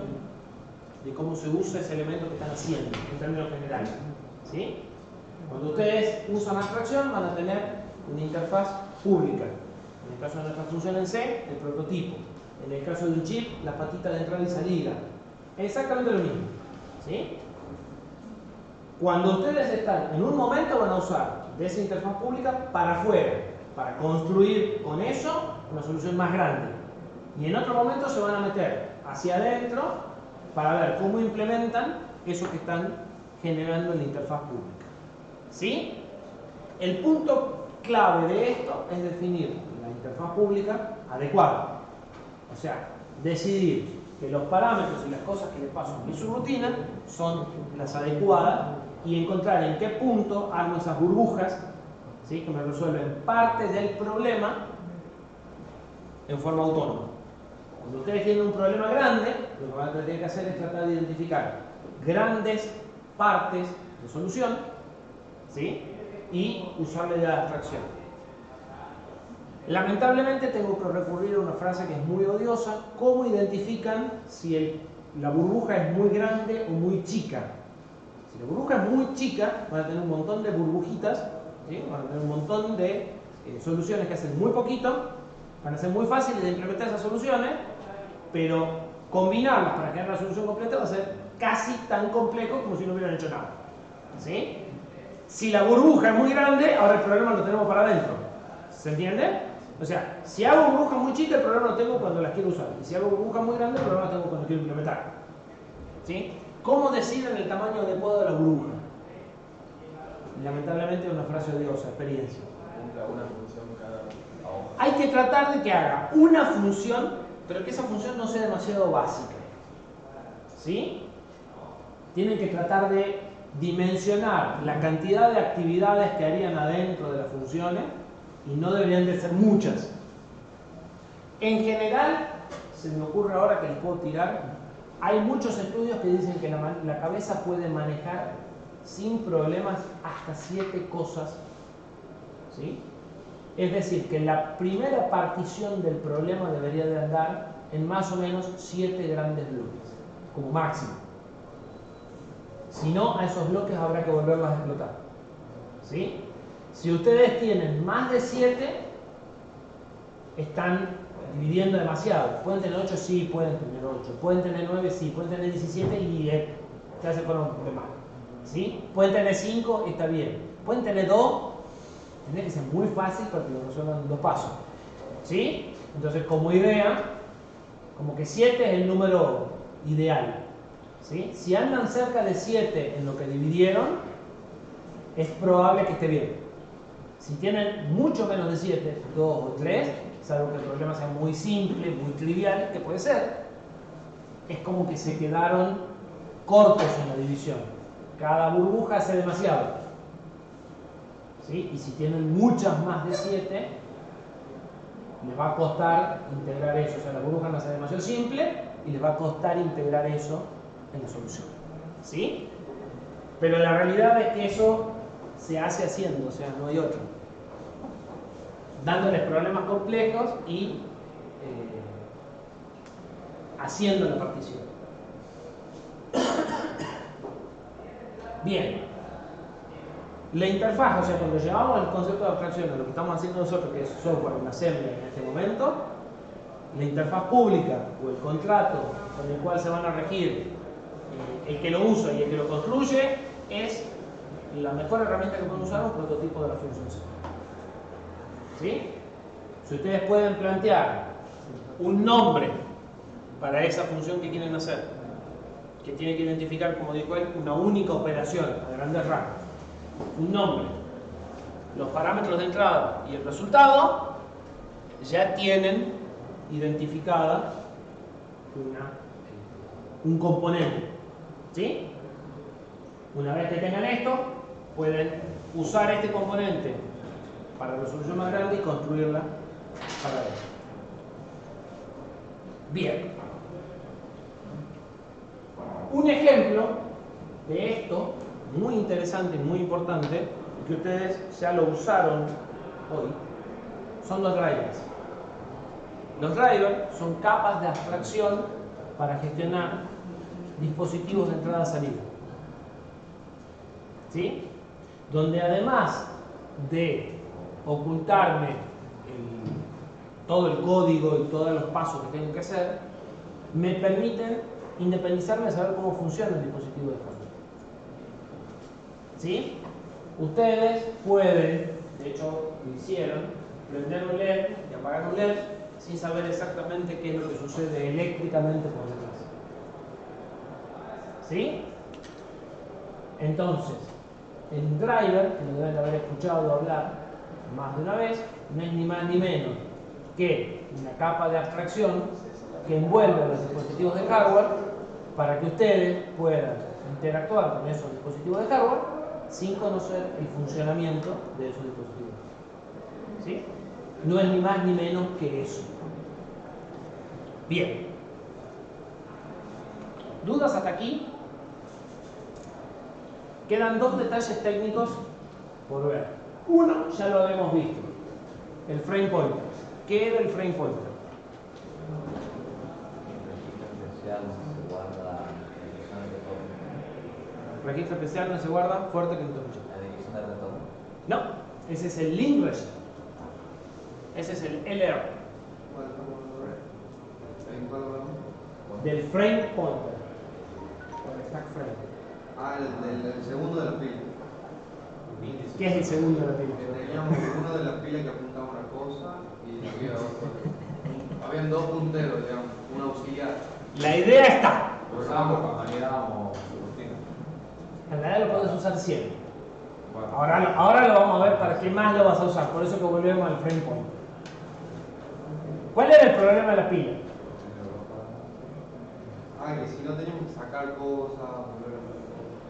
de cómo se usa ese elemento que están haciendo en términos generales. ¿Sí? Cuando ustedes usan abstracción van a tener una interfaz pública. En el caso de nuestra función en C, el prototipo. En el caso de un chip, la patita de entrada y salida. Exactamente lo mismo. ¿Sí? Cuando ustedes están en un momento van a usar de esa interfaz pública para afuera, para construir con eso una solución más grande. Y en otro momento se van a meter hacia adentro para ver cómo implementan eso que están generando en la interfaz pública. ¿Sí? El punto clave de esto es definir la interfaz pública adecuada. O sea, decidir que los parámetros y las cosas que le paso en mi subrutina son las adecuadas y encontrar en qué punto armo esas burbujas, ¿sí? Que me resuelven parte del problema en forma autónoma. Cuando ustedes tienen un problema grande, lo que van a tener que hacer es tratar de identificar grandes partes de solución, ¿sí? Y usarle de abstracción. Lamentablemente tengo que recurrir a una frase que es muy odiosa. ¿Cómo identifican si la burbuja es muy grande o muy chica? Si la burbuja es muy chica, van a tener un montón de burbujitas, ¿sí? Van a tener un montón de soluciones que hacen muy poquito, van a ser muy fáciles de implementar esas soluciones, pero combinarlas para crear una solución completa va a ser casi tan complejo como si no hubieran hecho nada. ¿Sí? Si la burbuja es muy grande, ahora el problema lo tenemos para adentro. ¿Se entiende? O sea, si hago burbujas muy chicas, el problema lo tengo cuando las quiero usar. Y si hago burbujas muy grandes, el problema lo tengo cuando quiero implementar. ¿Sí? ¿Cómo deciden el tamaño adecuado de la burbuja? Lamentablemente es una frase odiosa, experiencia. Una función cada hoja. Hay que tratar de que haga una función, pero que esa función no sea demasiado básica. ¿Sí? Tienen que tratar de dimensionar la cantidad de actividades que harían adentro de las funciones y no deberían de ser muchas. En general, se me ocurre ahora que les puedo tirar, hay muchos estudios que dicen que la cabeza puede manejar sin problemas hasta 7 cosas. ¿Sí? Es decir, que la primera partición del problema debería de andar en más o menos 7 grandes bloques, como máximo. Si no, a esos bloques habrá que volverlos a explotar. ¿Sí? Si ustedes tienen más de 7, están dividiendo demasiado. Pueden tener 8, sí, pueden tener 8. Pueden tener 9, sí. Pueden tener 17 y ya se fueron de más. ¿Sí? Pueden tener 5, está bien. Pueden tener 2, tiene que ser muy fácil para que lo resuelvan en 2 pasos. ¿Sí? Entonces, como idea, como que 7 es el número ideal. ¿Sí? Si andan cerca de 7 en lo que dividieron, es probable que esté bien. Si tienen mucho menos de 7, 2 o 3, salvo que el problema sea muy simple, muy trivial, que puede ser, es como que se quedaron cortos en la división. Cada burbuja hace demasiado. ¿Sí? Y si tienen muchas más de 7, les va a costar integrar eso. O sea, la burbuja no hace demasiado simple y les va a costar integrar eso en la solución. ¿Sí? Pero la realidad es que eso se hace haciendo, o sea, no hay otro. Dándoles problemas complejos y haciendo la partición. Bien. La interfaz, o sea, cuando llevamos el concepto de abstracción a lo que estamos haciendo nosotros, que es software en assembly en este momento, la interfaz pública o el contrato con el cual se van a regir el que lo usa y el que lo construye es la mejor herramienta que pueden usar, un prototipo de la función C. ¿Sí? Si ustedes pueden plantear un nombre para esa función que quieren hacer, que tiene que identificar, como dijo él, una única operación a grandes rasgos, un nombre, los parámetros de entrada y el resultado, ya tienen identificada un componente. ¿Sí? Una vez que tengan esto, pueden usar este componente para la resolución más grande y construirla para eso. Bien. Un ejemplo de esto, muy interesante y muy importante, que ustedes ya lo usaron hoy, son los drivers. Los drivers son capas de abstracción para gestionar dispositivos de entrada y salida. ¿Sí? Donde además de ocultarme todo el código y todos los pasos que tengo que hacer, me permiten independizarme de saber cómo funciona el dispositivo de hardware. ¿Sí? Ustedes pueden, de hecho lo hicieron, prender un LED y apagar un LED sin saber exactamente qué es lo que sucede eléctricamente por detrás. ¿Sí? Entonces, el driver, que lo deben de haber escuchado hablar más de una vez, no es ni más ni menos que una capa de abstracción que envuelve a los dispositivos de hardware para que ustedes puedan interactuar con esos dispositivos de hardware sin conocer el funcionamiento de esos dispositivos. ¿Sí? No es ni más ni menos que eso. Bien. ¿Dudas hasta aquí? Quedan dos detalles técnicos por ver. Uno ya lo habíamos visto, el frame pointer. ¿Qué era el frame pointer? El registro especial no se guarda, fuerte que no te escucho. ¿La división de retorno? No, ese es el link register. Ese es el LR. Del frame pointer. O el stack frame. Ah, el segundo de la pila. ¿Qué es el segundo de la pila? Teníamos uno de las pilas que apuntaba a una cosa y había otro. Habían dos punteros, digamos, un auxiliar. La idea está. Lo usábamos cuando mirábamos rutina. En realidad lo puedes usar siempre. Bueno, Ahora lo vamos a ver para qué más lo vas a usar. Por eso que volvemos al frame pointer. ¿Cuál era el problema de la pila? Ah, que si no teníamos que sacar cosas, volver a...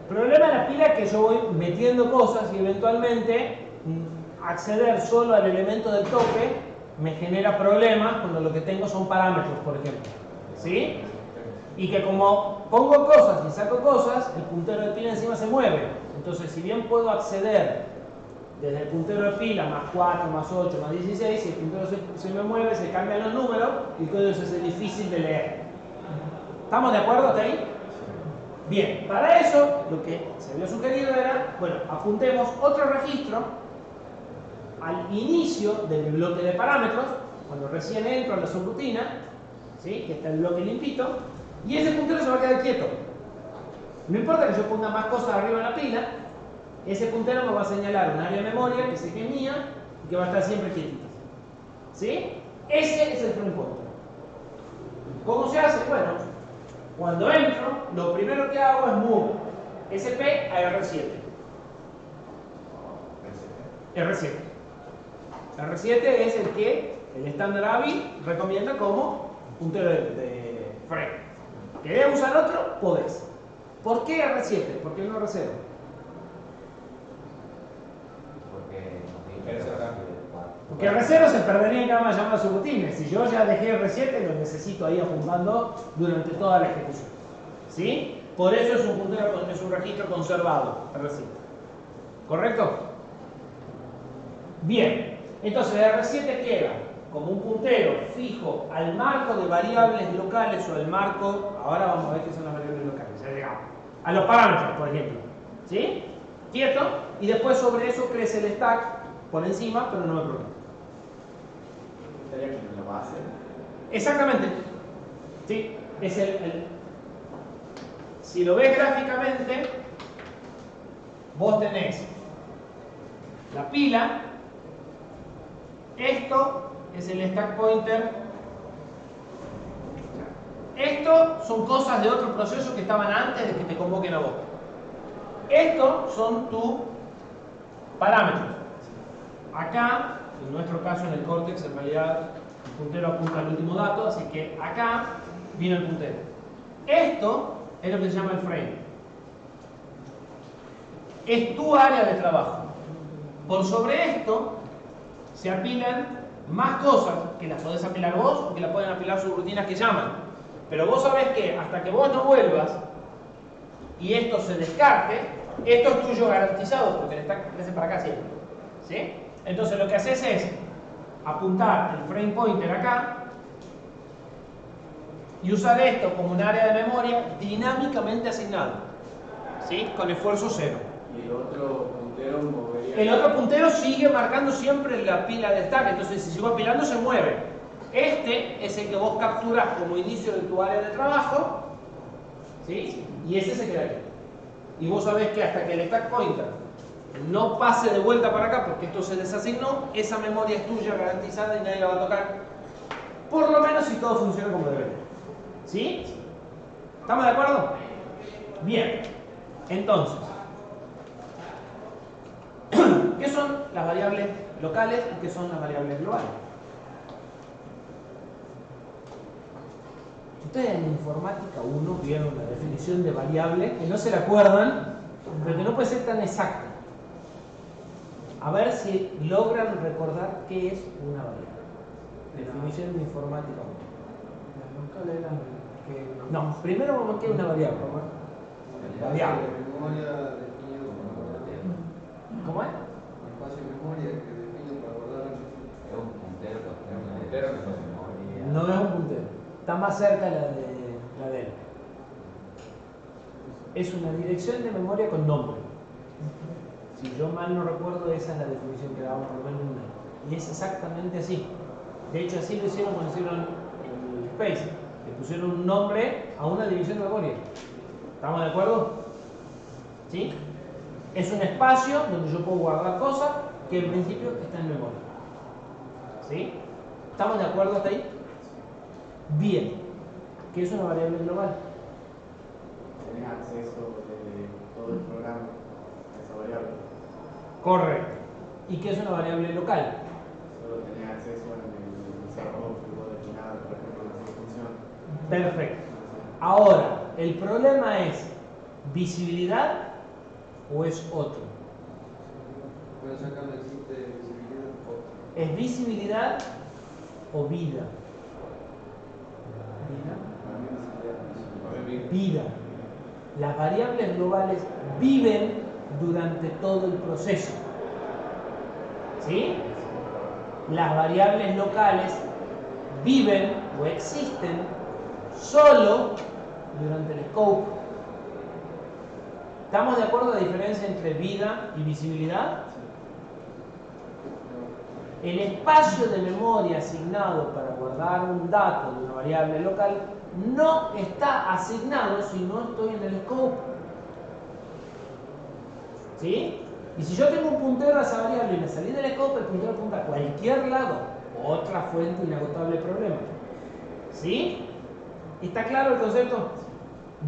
El problema de la pila es que yo voy metiendo cosas y eventualmente acceder solo al elemento del tope me genera problemas cuando lo que tengo son parámetros, por ejemplo. ¿Sí? Y que como pongo cosas y saco cosas, el puntero de pila encima se mueve. Entonces, si bien puedo acceder desde el puntero de pila más 4, más 8, más 16, si el puntero se me mueve, se cambian los números y todo eso es difícil de leer. ¿Estamos de acuerdo hasta ahí? Bien, para eso lo que se había sugerido era, bueno, apuntemos otro registro al inicio del bloque de parámetros, cuando recién entro a la subrutina, ¿sí? Que está el bloque limpito, y ese puntero se va a quedar quieto. No importa que yo ponga más cosas arriba de la pila, ese puntero me va a señalar un área de memoria que sé que es mía y que va a estar siempre quietita. ¿Sí? Ese es el frame pointer. ¿Cómo se hace? Bueno, cuando entro, lo primero que hago es move SP a R7. R7. R7 es el que el estándar AVI recomienda como puntero de frame. ¿Querés usar otro? Podés. ¿Por qué R7? ¿Por qué no R0? Porque R0 se perdería en cada una llamada subrutina. Si yo ya dejé R7, lo necesito ahí apuntando durante toda la ejecución. ¿Sí? Por eso es un puntero, es un registro conservado, R7. ¿Correcto? Bien. Entonces R7 queda como un puntero fijo al marco de variables locales o al marco, ahora vamos a ver qué son las variables locales, ya llegamos, a los parámetros, por ejemplo. ¿Sí? Quieto, y después sobre eso crece el stack por encima, pero no hay problema. ¿Estaría como la base? Exactamente. ¿Sí? Es si lo ves gráficamente, vos tenés la pila, esto es el stack pointer, esto son cosas de otro proceso que estaban antes de que te convoquen a vos. Estos son tus parámetros. Acá, en nuestro caso en el Cortex, en realidad el puntero apunta al último dato, así que acá vino el puntero. Esto es lo que se llama el frame. Es tu área de trabajo. Por sobre esto se apilan más cosas que las podés apilar vos o que las pueden apilar subrutinas que llaman. Pero vos sabés que hasta que vos no vuelvas y esto se descarte, esto es tuyo garantizado porque el stack crece para acá siempre. ¿Sí? Entonces lo que haces es apuntar el frame pointer acá y usar esto como un área de memoria dinámicamente asignado. ¿Sí? Con esfuerzo cero. Y el otro puntero movería. El otro puntero sigue marcando siempre la pila de stack, entonces si sigo apilando se mueve. Este es el que vos capturas como inicio de tu área de trabajo, ¿sí? Y ese se queda aquí. Y vos sabés que hasta que el stack pointer no pase de vuelta para acá, porque esto se desasignó, esa memoria es tuya garantizada y nadie la va a tocar. Por lo menos si todo funciona como debe. ¿Sí? ¿Estamos de acuerdo? Bien. Entonces, ¿qué son las variables locales y qué son las variables globales? Ustedes en informática 1 vieron la definición de variable, que no se la acuerdan, pero que no puede ser tan exacta. A ver si logran recordar qué es una variable. Definición de informática 1. No, primero vamos a ver qué es una variable. Variable. ¿Cómo es? Espacio de memoria que define para guardar. Es un puntero, Puntero que se movería. No es un puntero. Está más cerca la de él. Es una dirección de memoria con nombre. Si yo mal no recuerdo, esa es la definición que daba por lo menos una. Y es exactamente así. De hecho, así lo hicieron cuando hicieron el Space. Le pusieron un nombre a una división de memoria. ¿Estamos de acuerdo? ¿Sí? Es un espacio donde yo puedo guardar cosas que en principio están en memoria. ¿Sí? ¿Estamos de acuerdo hasta ahí? Bien. ¿Qué es una variable global? Tenés acceso de todo el programa a esa variable. Correcto. ¿Y qué es una variable local? Solo tenés acceso en el servidor que vos definás, por ejemplo, la función. Perfecto. Ahora, el problema es visibilidad o es otro. Pero acá no existe visibilidad. ¿Es visibilidad o vida? Para mí visibilidad. Vida. Las variables globales viven durante todo el proceso. ¿Sí? Las variables locales viven o existen solo durante el scope. ¿Estamos de acuerdo en la diferencia entre vida y visibilidad? El espacio de memoria asignado para guardar un dato de una variable local no está asignado si no estoy en el scope. ¿Sí? Y si yo tengo un puntero a esa variable y me salí del scope, el puntero apunta a cualquier lado. Otra fuente inagotable de problemas. ¿Sí? ¿Está claro el concepto?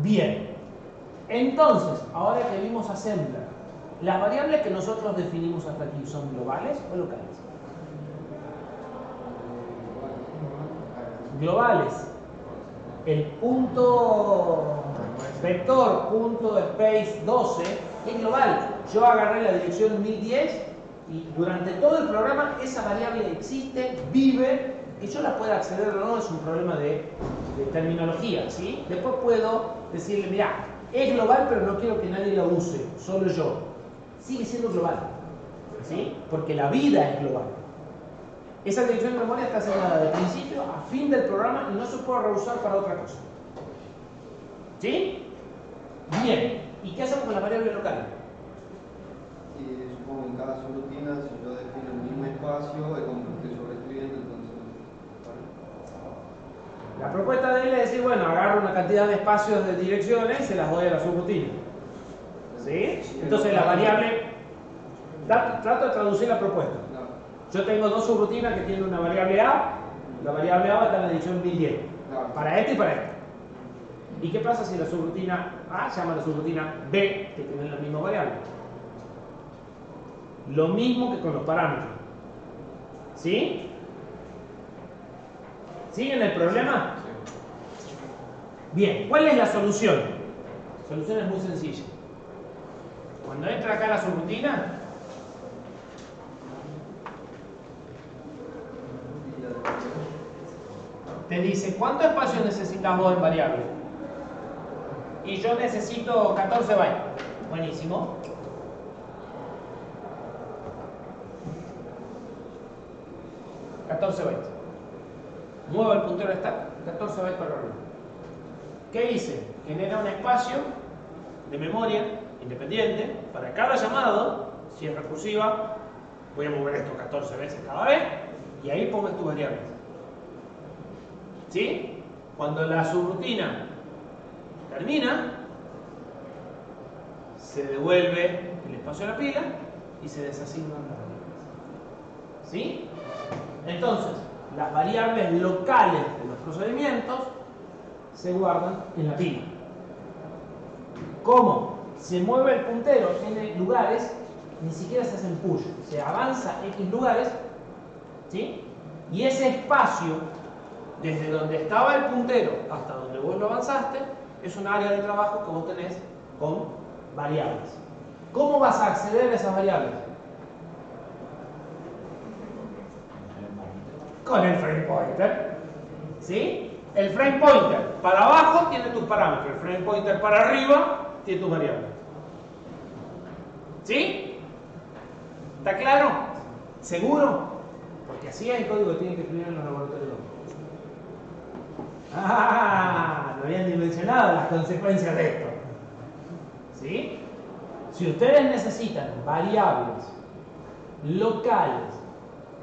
Bien. Entonces, ahora que vimos Assembler, ¿las variables que nosotros definimos hasta aquí son globales o locales? globales. El punto vector punto space 12 es global. Yo agarré la dirección 1010 y durante todo el programa esa variable existe, vive, y yo la puedo acceder o no, es un problema de terminología, ¿sí? Después puedo decirle, mira, es global pero no quiero que nadie la use, solo yo. Sigue siendo global, ¿sí? Porque la vida es global. Esa dirección de memoria está asignada de principio a fin del programa y no se puede reusar para otra cosa. ¿Sí? Bien. ¿Y qué hacemos con las variables locales? Y supongo en cada subrutina, si yo defino el mismo espacio, es como que estoy sobreescribiendo, entonces. La propuesta de él es decir, bueno, agarro una cantidad de espacios de direcciones y se las doy a la subrutina. ¿Sí? Entonces la variable, trato de traducir la propuesta. Yo tengo dos subrutinas que tienen una variable A, la variable A va a estar en la dirección 1010, para este y para este. ¿Y qué pasa si la subrutina A llama a la subrutina B, que tienen la misma variable? Lo mismo que con los parámetros. ¿Sí? ¿Siguen el problema? Bien, ¿cuál es la solución? La solución es muy sencilla. Cuando entra acá la subrutina, te dice, ¿cuánto espacio necesitas vos en variable? Y yo necesito 14 bytes. Buenísimo. $14 bytes. Muevo el puntero stack, 14 bytes para arriba. ¿Qué hice? Genera un espacio de memoria independiente para cada llamado. Si es recursiva, voy a mover esto 14 veces cada vez y ahí pongo tus variables. ¿Sí? Cuando la subrutina termina, se devuelve el espacio a la pila y se desasignan las variables. ¿Sí? Entonces, las variables locales de los procedimientos se guardan en la pila. ¿Cómo? Se mueve el puntero en lugares, ni siquiera se hacen push, se avanza X lugares, ¿sí? Y ese espacio, desde donde estaba el puntero hasta donde vos lo avanzaste, es un área de trabajo que vos tenés con variables. ¿Cómo vas a acceder a esas variables? Con el frame pointer. ¿Sí? El frame pointer para abajo tiene tus parámetros, el frame pointer para arriba tiene tus variables. ¿Sí? ¿Está claro? ¿Seguro? Porque así es el código que tienen que escribir en los laboratorios. ¡Ah! No habían dimensionado las consecuencias de esto. ¿Sí? Si ustedes necesitan variables locales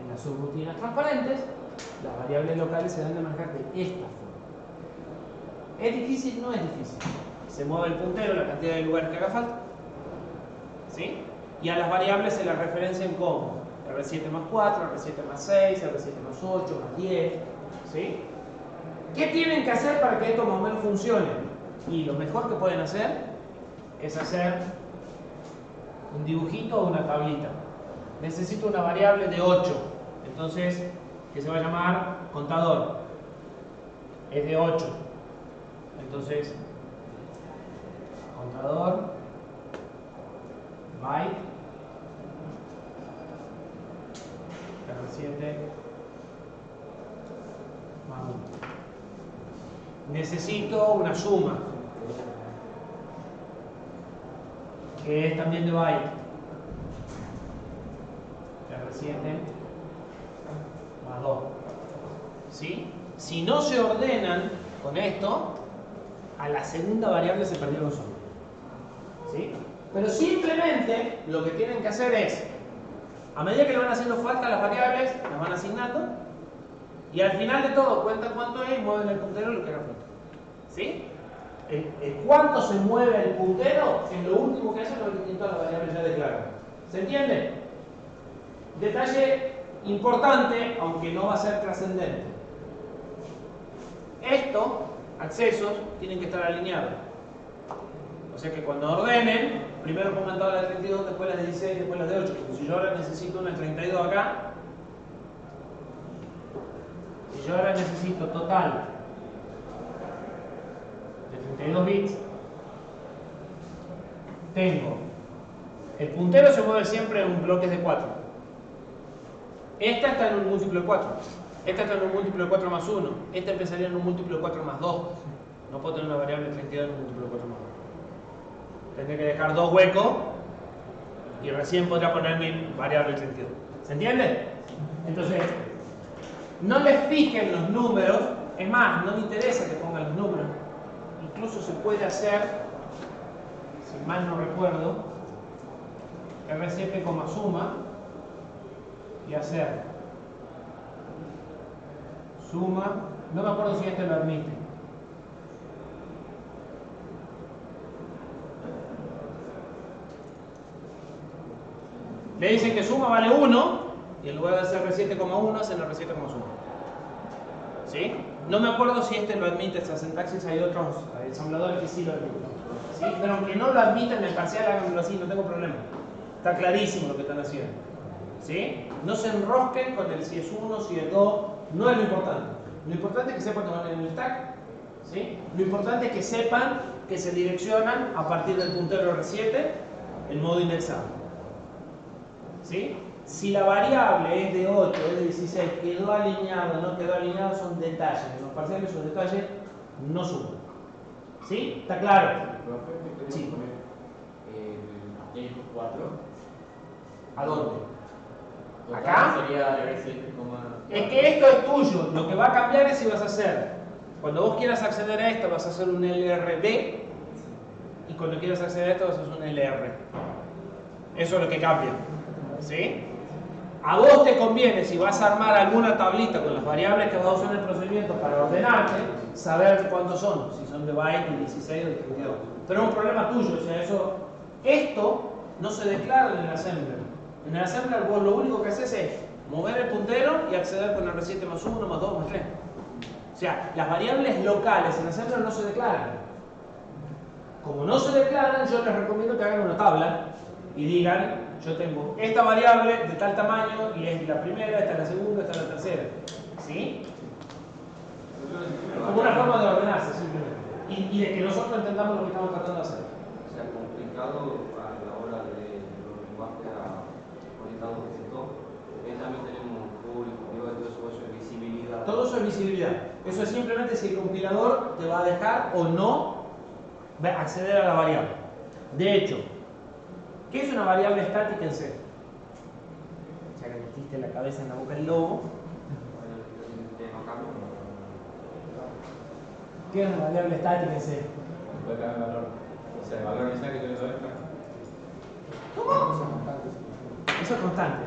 en las subrutinas transparentes, las variables locales se dan de manejar de esta forma. ¿Es difícil? No es difícil. Se mueve el puntero, la cantidad de lugares que haga falta. ¿Sí? Y a las variables se las referencian como R7 más 4, R7 más 6, R7 más 8, más 10. ¿Sí? ¿Qué tienen que hacer para que esto más o menos funcione? Y lo mejor que pueden hacer es hacer un dibujito o una tablita. Necesito una variable de 8. Entonces, que se va a llamar contador. Es de 8. Entonces, contador, byte, R7 más 1. Necesito una suma, que es también de byte. R7 más 2. ¿Sí? Si no se ordenan con esto, a la segunda variable se perdieron solo. ¿Sí? Pero simplemente lo que tienen que hacer es, a medida que le van haciendo falta las variables, las van asignando y al final de todo cuentan cuánto es y mueven el puntero lo que haga falta. ¿Sí? El cuánto se mueve el puntero es lo último que hacen los distintos a las variables ya declaradas. ¿Se entiende? Detalle importante, aunque no va a ser trascendente. Estos accesos tienen que estar alineados. O sea que cuando ordenen, primero pongan todas las de 32, después las de 16, después las de 8. Si yo ahora necesito una 32 acá, y yo ahora necesito total de 32 bits, tengo, el puntero se mueve siempre en bloques de 4. Esta está en un múltiplo de 4. Esta está en un múltiplo de 4 más 1. Esta empezaría en un múltiplo de 4 más 2. No puedo tener una variable 32 en un múltiplo de 4 más 2. Tendré que dejar 2 huecos y recién podrá poner mi variable 32. ¿Se entiende? Entonces, no les fijen los números. Es más, no me interesa que pongan los números. Incluso se puede hacer, si mal no recuerdo, R7, suma y hacer suma. No me acuerdo si este lo admite. Le dicen que suma vale 1 y en lugar de hacer R7,1 hacen R7,1. ¿Sí? No me acuerdo si este lo admite esta sintaxis, hay otros ensambladores que sí lo admiten. ¿Sí? Pero aunque no lo admiten en el parcial, háganlo así, no tengo problema. Está clarísimo lo que están haciendo. ¿Sí? No se enrosquen con el si es 1, si es 2, no es lo importante. Lo importante es que sepan que van en el stack. ¿Sí? Lo importante es que sepan que se direccionan a partir del puntero R7 en modo indexado. ¿Sí? Si la variable es de 8, es de 16, quedó alineado o no quedó alineado, son detalles. En los parciales esos detalles no suman. ¿Sí? ¿Está claro? Sí. El 4. ¿A dónde? ¿Acá? Sería R7, Es que esto es tuyo. Lo que va a cambiar es si vas a hacer. Cuando vos quieras acceder a esto, vas a hacer un LRB. Y cuando quieras acceder a esto, vas a hacer un LR. Eso es lo que cambia. ¿Sí? A vos te conviene, si vas a armar alguna tablita con las variables que vas a usar en el procedimiento para ordenarte, saber cuántos son, si son de byte, de 16 o de 32. Pero es un problema tuyo, o sea, esto no se declara en el assembler. En el assembler vos lo único que haces es mover el puntero y acceder con R7 más 1, más 2, más 3. O sea, las variables locales en el assembler no se declaran. Como no se declaran, yo les recomiendo que hagan una tabla y digan, yo tengo esta variable de tal tamaño y es la primera, esta es la segunda, esta es la tercera. ¿Sí? Como una forma de ordenarse, simplemente. Y de que nosotros entendamos lo que estamos tratando de hacer. O sea, complicado a la hora de los lenguajes orientados a objetos, porque también tenemos público, privado, todo eso es visibilidad. Todo eso es visibilidad. Eso es simplemente si el compilador te va a dejar o no acceder a la variable. De hecho, ¿qué es una variable estática en C? Ya que metiste la cabeza en la boca del lobo. ¿Qué es una variable estática en C? Puede cambiar el valor. O sea, el valor inicial que yo le doy acá. ¿Cómo? Eso es constante.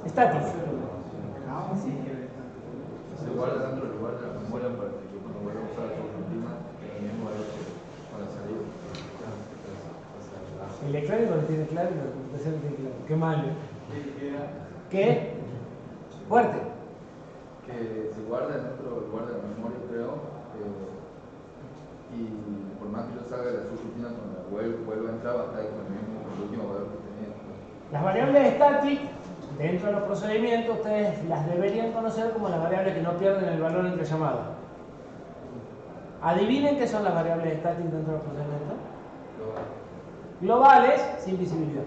Estática. Se guarda dentro del lugar de la memoria para que yo cuando vuelva a usar la rutina tenga el mismo valor para salir. El electrónico lo tiene claro y la computación lo tiene claro. Qué malo. ¿Qué? Fuerte. Que se guarda dentro del lugar de la memoria, creo, y por más que yo salga de la subrutina, cuando vuelva a entrar va a estar con el último valor que tenía. Las variables static, dentro de los procedimientos, ustedes las deberían conocer como las variables que no pierden el valor entre llamadas. Adivinen qué son las variables static dentro de los procedimientos. Globales, sin visibilidad.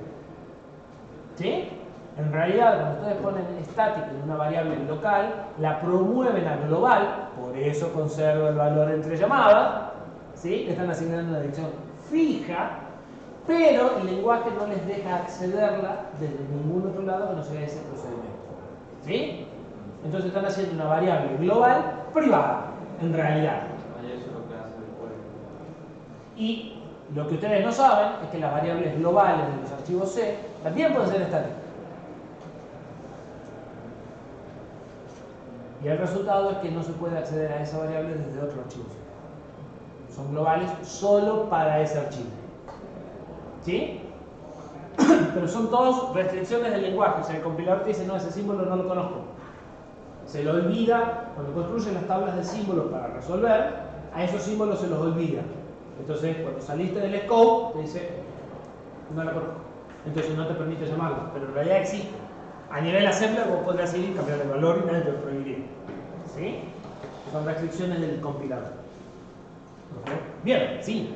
¿Sí? En realidad, cuando ustedes ponen static en una variable local, la promueven a global, por eso conserva el valor entre llamadas, ¿sí? Le están asignando una dirección fija, pero el lenguaje no les deja accederla desde ningún otro lado que no sea ese procedimiento. ¿Sí? Entonces están haciendo una variable global privada, en realidad. Eso es lo que hace el código. Y lo que ustedes no saben es que las variables globales de los archivos C también pueden ser estáticas. Y el resultado es que no se puede acceder a esa variable desde otro archivo C. Son globales solo para ese archivo. ¿Sí? Pero son todas restricciones del lenguaje. O sea, el compilador te dice, no, ese símbolo no lo conozco. Se lo olvida, cuando construye las tablas de símbolos para resolver, a esos símbolos se los olvida. Entonces, cuando saliste del scope, te dice, no la conozco. Entonces no te permite llamarlo, pero en realidad existe. A nivel assembler vos podrás ir y cambiar el valor y nadie te lo prohibiría. ¿Sí? Son restricciones del compilador. ¿Ok? Bien, sí.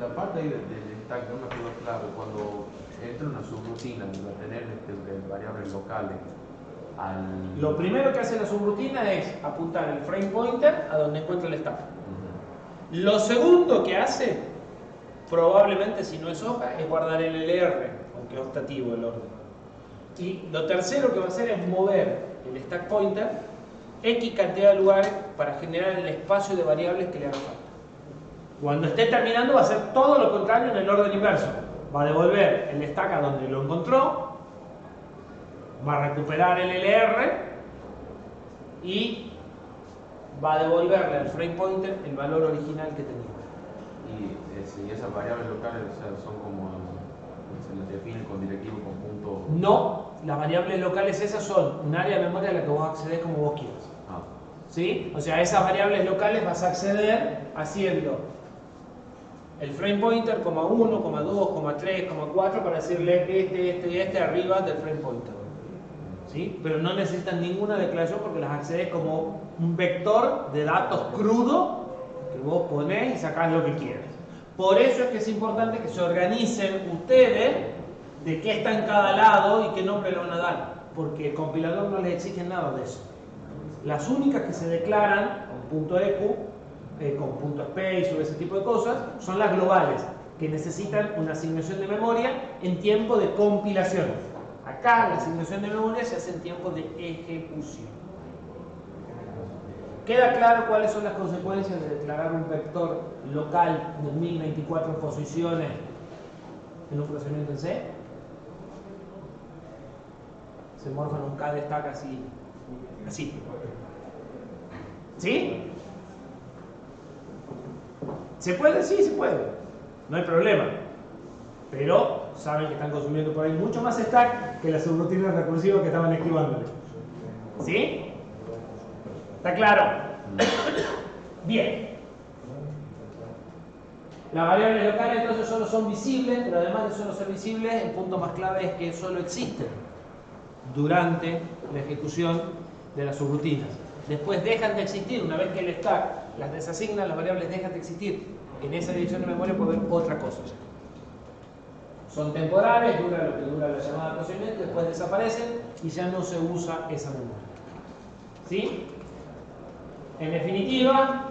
La parte ahí del stack no me quedó claro. Cuando entra una subrutina y va a tener variables locales, Lo primero que hace la subrutina es apuntar el frame pointer a donde encuentra el stack. Lo segundo que hace, probablemente si no es hoja, es guardar el LR, aunque es optativo el orden. Y lo tercero que va a hacer es mover el stack pointer X cantidad de lugares para generar el espacio de variables que le haga falta. Cuando esté terminando va a hacer todo lo contrario en el orden inverso. Va a devolver el stack a donde lo encontró, va a recuperar el LR y va a devolverle al frame pointer el valor original que tenía. Y esas variables locales, o sea, son como se las define con directivo con punto. No, las variables locales esas son un área de memoria a la que vos accedes como vos quieras. ¿Sí? O sea, a esas variables locales vas a acceder haciendo el frame pointer, 1, 2, 3, 4 para decirle este y este arriba del frame pointer. ¿Sí? Pero no necesitan ninguna declaración porque las accedes como un vector de datos crudo que vos ponés y sacás lo que quieras. Por eso es que es importante que se organicen ustedes de qué está en cada lado y qué nombre le van a dar, porque el compilador no les exige nada de eso. Las únicas que se declaran con .eq, con .space o ese tipo de cosas, son las globales, que necesitan una asignación de memoria en tiempo de compilación. Acá la asignación de memoria se hace en tiempo de ejecución. ¿Queda claro cuáles son las consecuencias de declarar un vector local de 1024 posiciones en un procedimiento en C? Se morfan un K de stack así. ¿Sí? ¿Se puede? Sí, se puede. No hay problema. Pero saben que están consumiendo por ahí mucho más stack que las subrutinas recursivas que estaban esquivándole. ¿Sí? ¿Está claro? Bien. Las variables locales entonces solo son visibles, pero además de solo ser visibles, el punto más clave es que solo existen durante la ejecución de las subrutinas. Después dejan de existir, una vez que el stack las desasigna, las variables dejan de existir. En esa dirección de memoria puede haber otra cosa. Son temporales, dura lo que dura la llamada de procedimiento, después desaparecen y ya no se usa esa memoria. ¿Sí? En definitiva,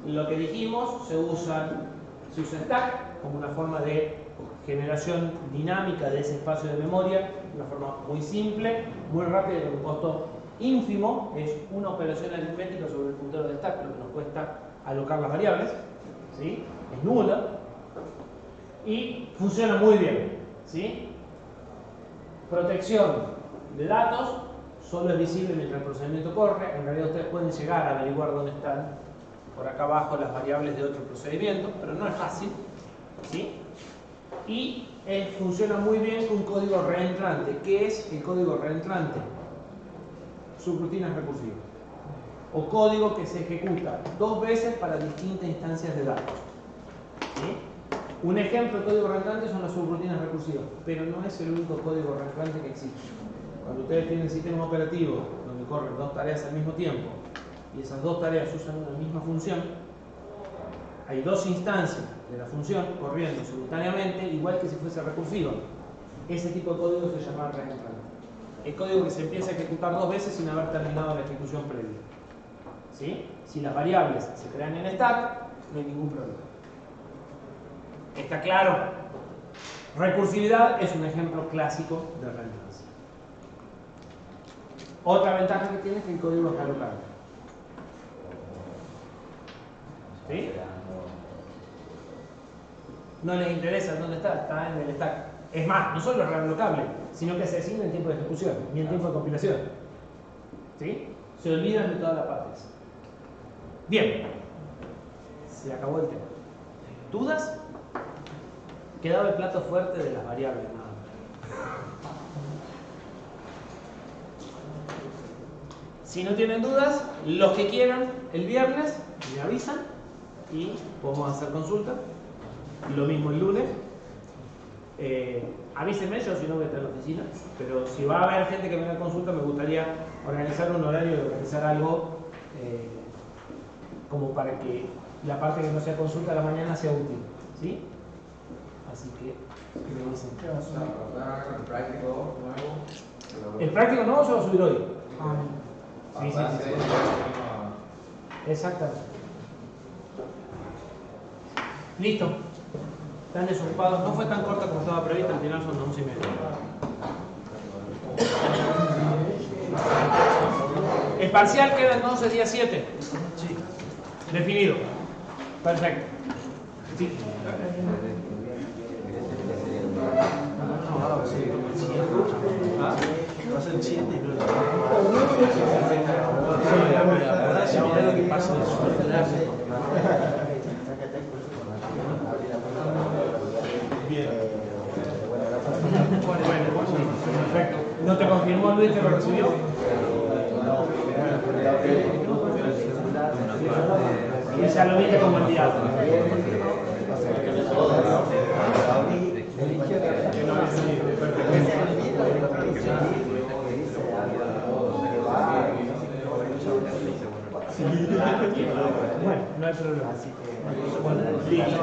lo que dijimos, se usa stack como una forma de generación dinámica de ese espacio de memoria, una forma muy simple, muy rápida y con un costo ínfimo. Es una operación aritmética sobre el puntero de stack, lo que nos cuesta alocar las variables. ¿Sí? Es nula y funciona muy bien. ¿Sí? Protección de datos. Solo es visible mientras el procedimiento corre. En realidad ustedes pueden llegar a averiguar dónde están por acá abajo las variables de otro procedimiento, pero no es fácil. ¿Sí? Y funciona muy bien con código reentrante. ¿Qué es el código reentrante? Subrutinas recursivas. O código que se ejecuta 2 veces para distintas instancias de datos. ¿Sí? Un ejemplo de código reentrante son las subrutinas recursivas, pero no es el único código reentrante que existe. Cuando ustedes tienen un sistema operativo donde corren 2 tareas al mismo tiempo y esas 2 tareas usan una misma función, hay 2 instancias de la función corriendo simultáneamente, igual que si fuese recursiva. Ese tipo de código se llama reentrante. El código que se empieza a ejecutar 2 veces sin haber terminado la ejecución previa. ¿Sí? Si las variables se crean en stack, no hay ningún problema. ¿Está claro? Recursividad es un ejemplo clásico de reentrance. Otra ventaja que tiene es que el código es relocable. ¿Sí? No les interesa dónde está en el stack. Es más, no solo es relocable, sino que se asigna en tiempo de ejecución y en tiempo de compilación. ¿Sí? Se olvidan de todas las partes. Bien. Se acabó el tema. ¿Dudas? Quedaba el plato fuerte de las variables. Si no tienen dudas, los que quieran, el viernes me avisan y podemos hacer consulta. Lo mismo el lunes. Avísenme, yo si no voy a estar en la oficina, pero si va a haber gente que venga a consulta, me gustaría organizar un horario y organizar algo como para que la parte que no sea consulta a la mañana sea útil, ¿sí? Así que, ¿qué me dicen? El práctico nuevo. El práctico nuevo se va a subir hoy. Sí, sí, Para sí, hacer, sí. Exactamente. Listo. Están desocupados. No fue tan corta como estaba previsto, al final son 11:30. El parcial queda entonces día 7. Sí. Definido. Perfecto. Sí. Va a ser el 7 y no la verdad es que lo que pasa en su clase. Bien. Perfecto. ¿No te confirmó Luis que lo recibió? Y ya lo viste como enviado. Bueno, no hay problema. Bueno, listo.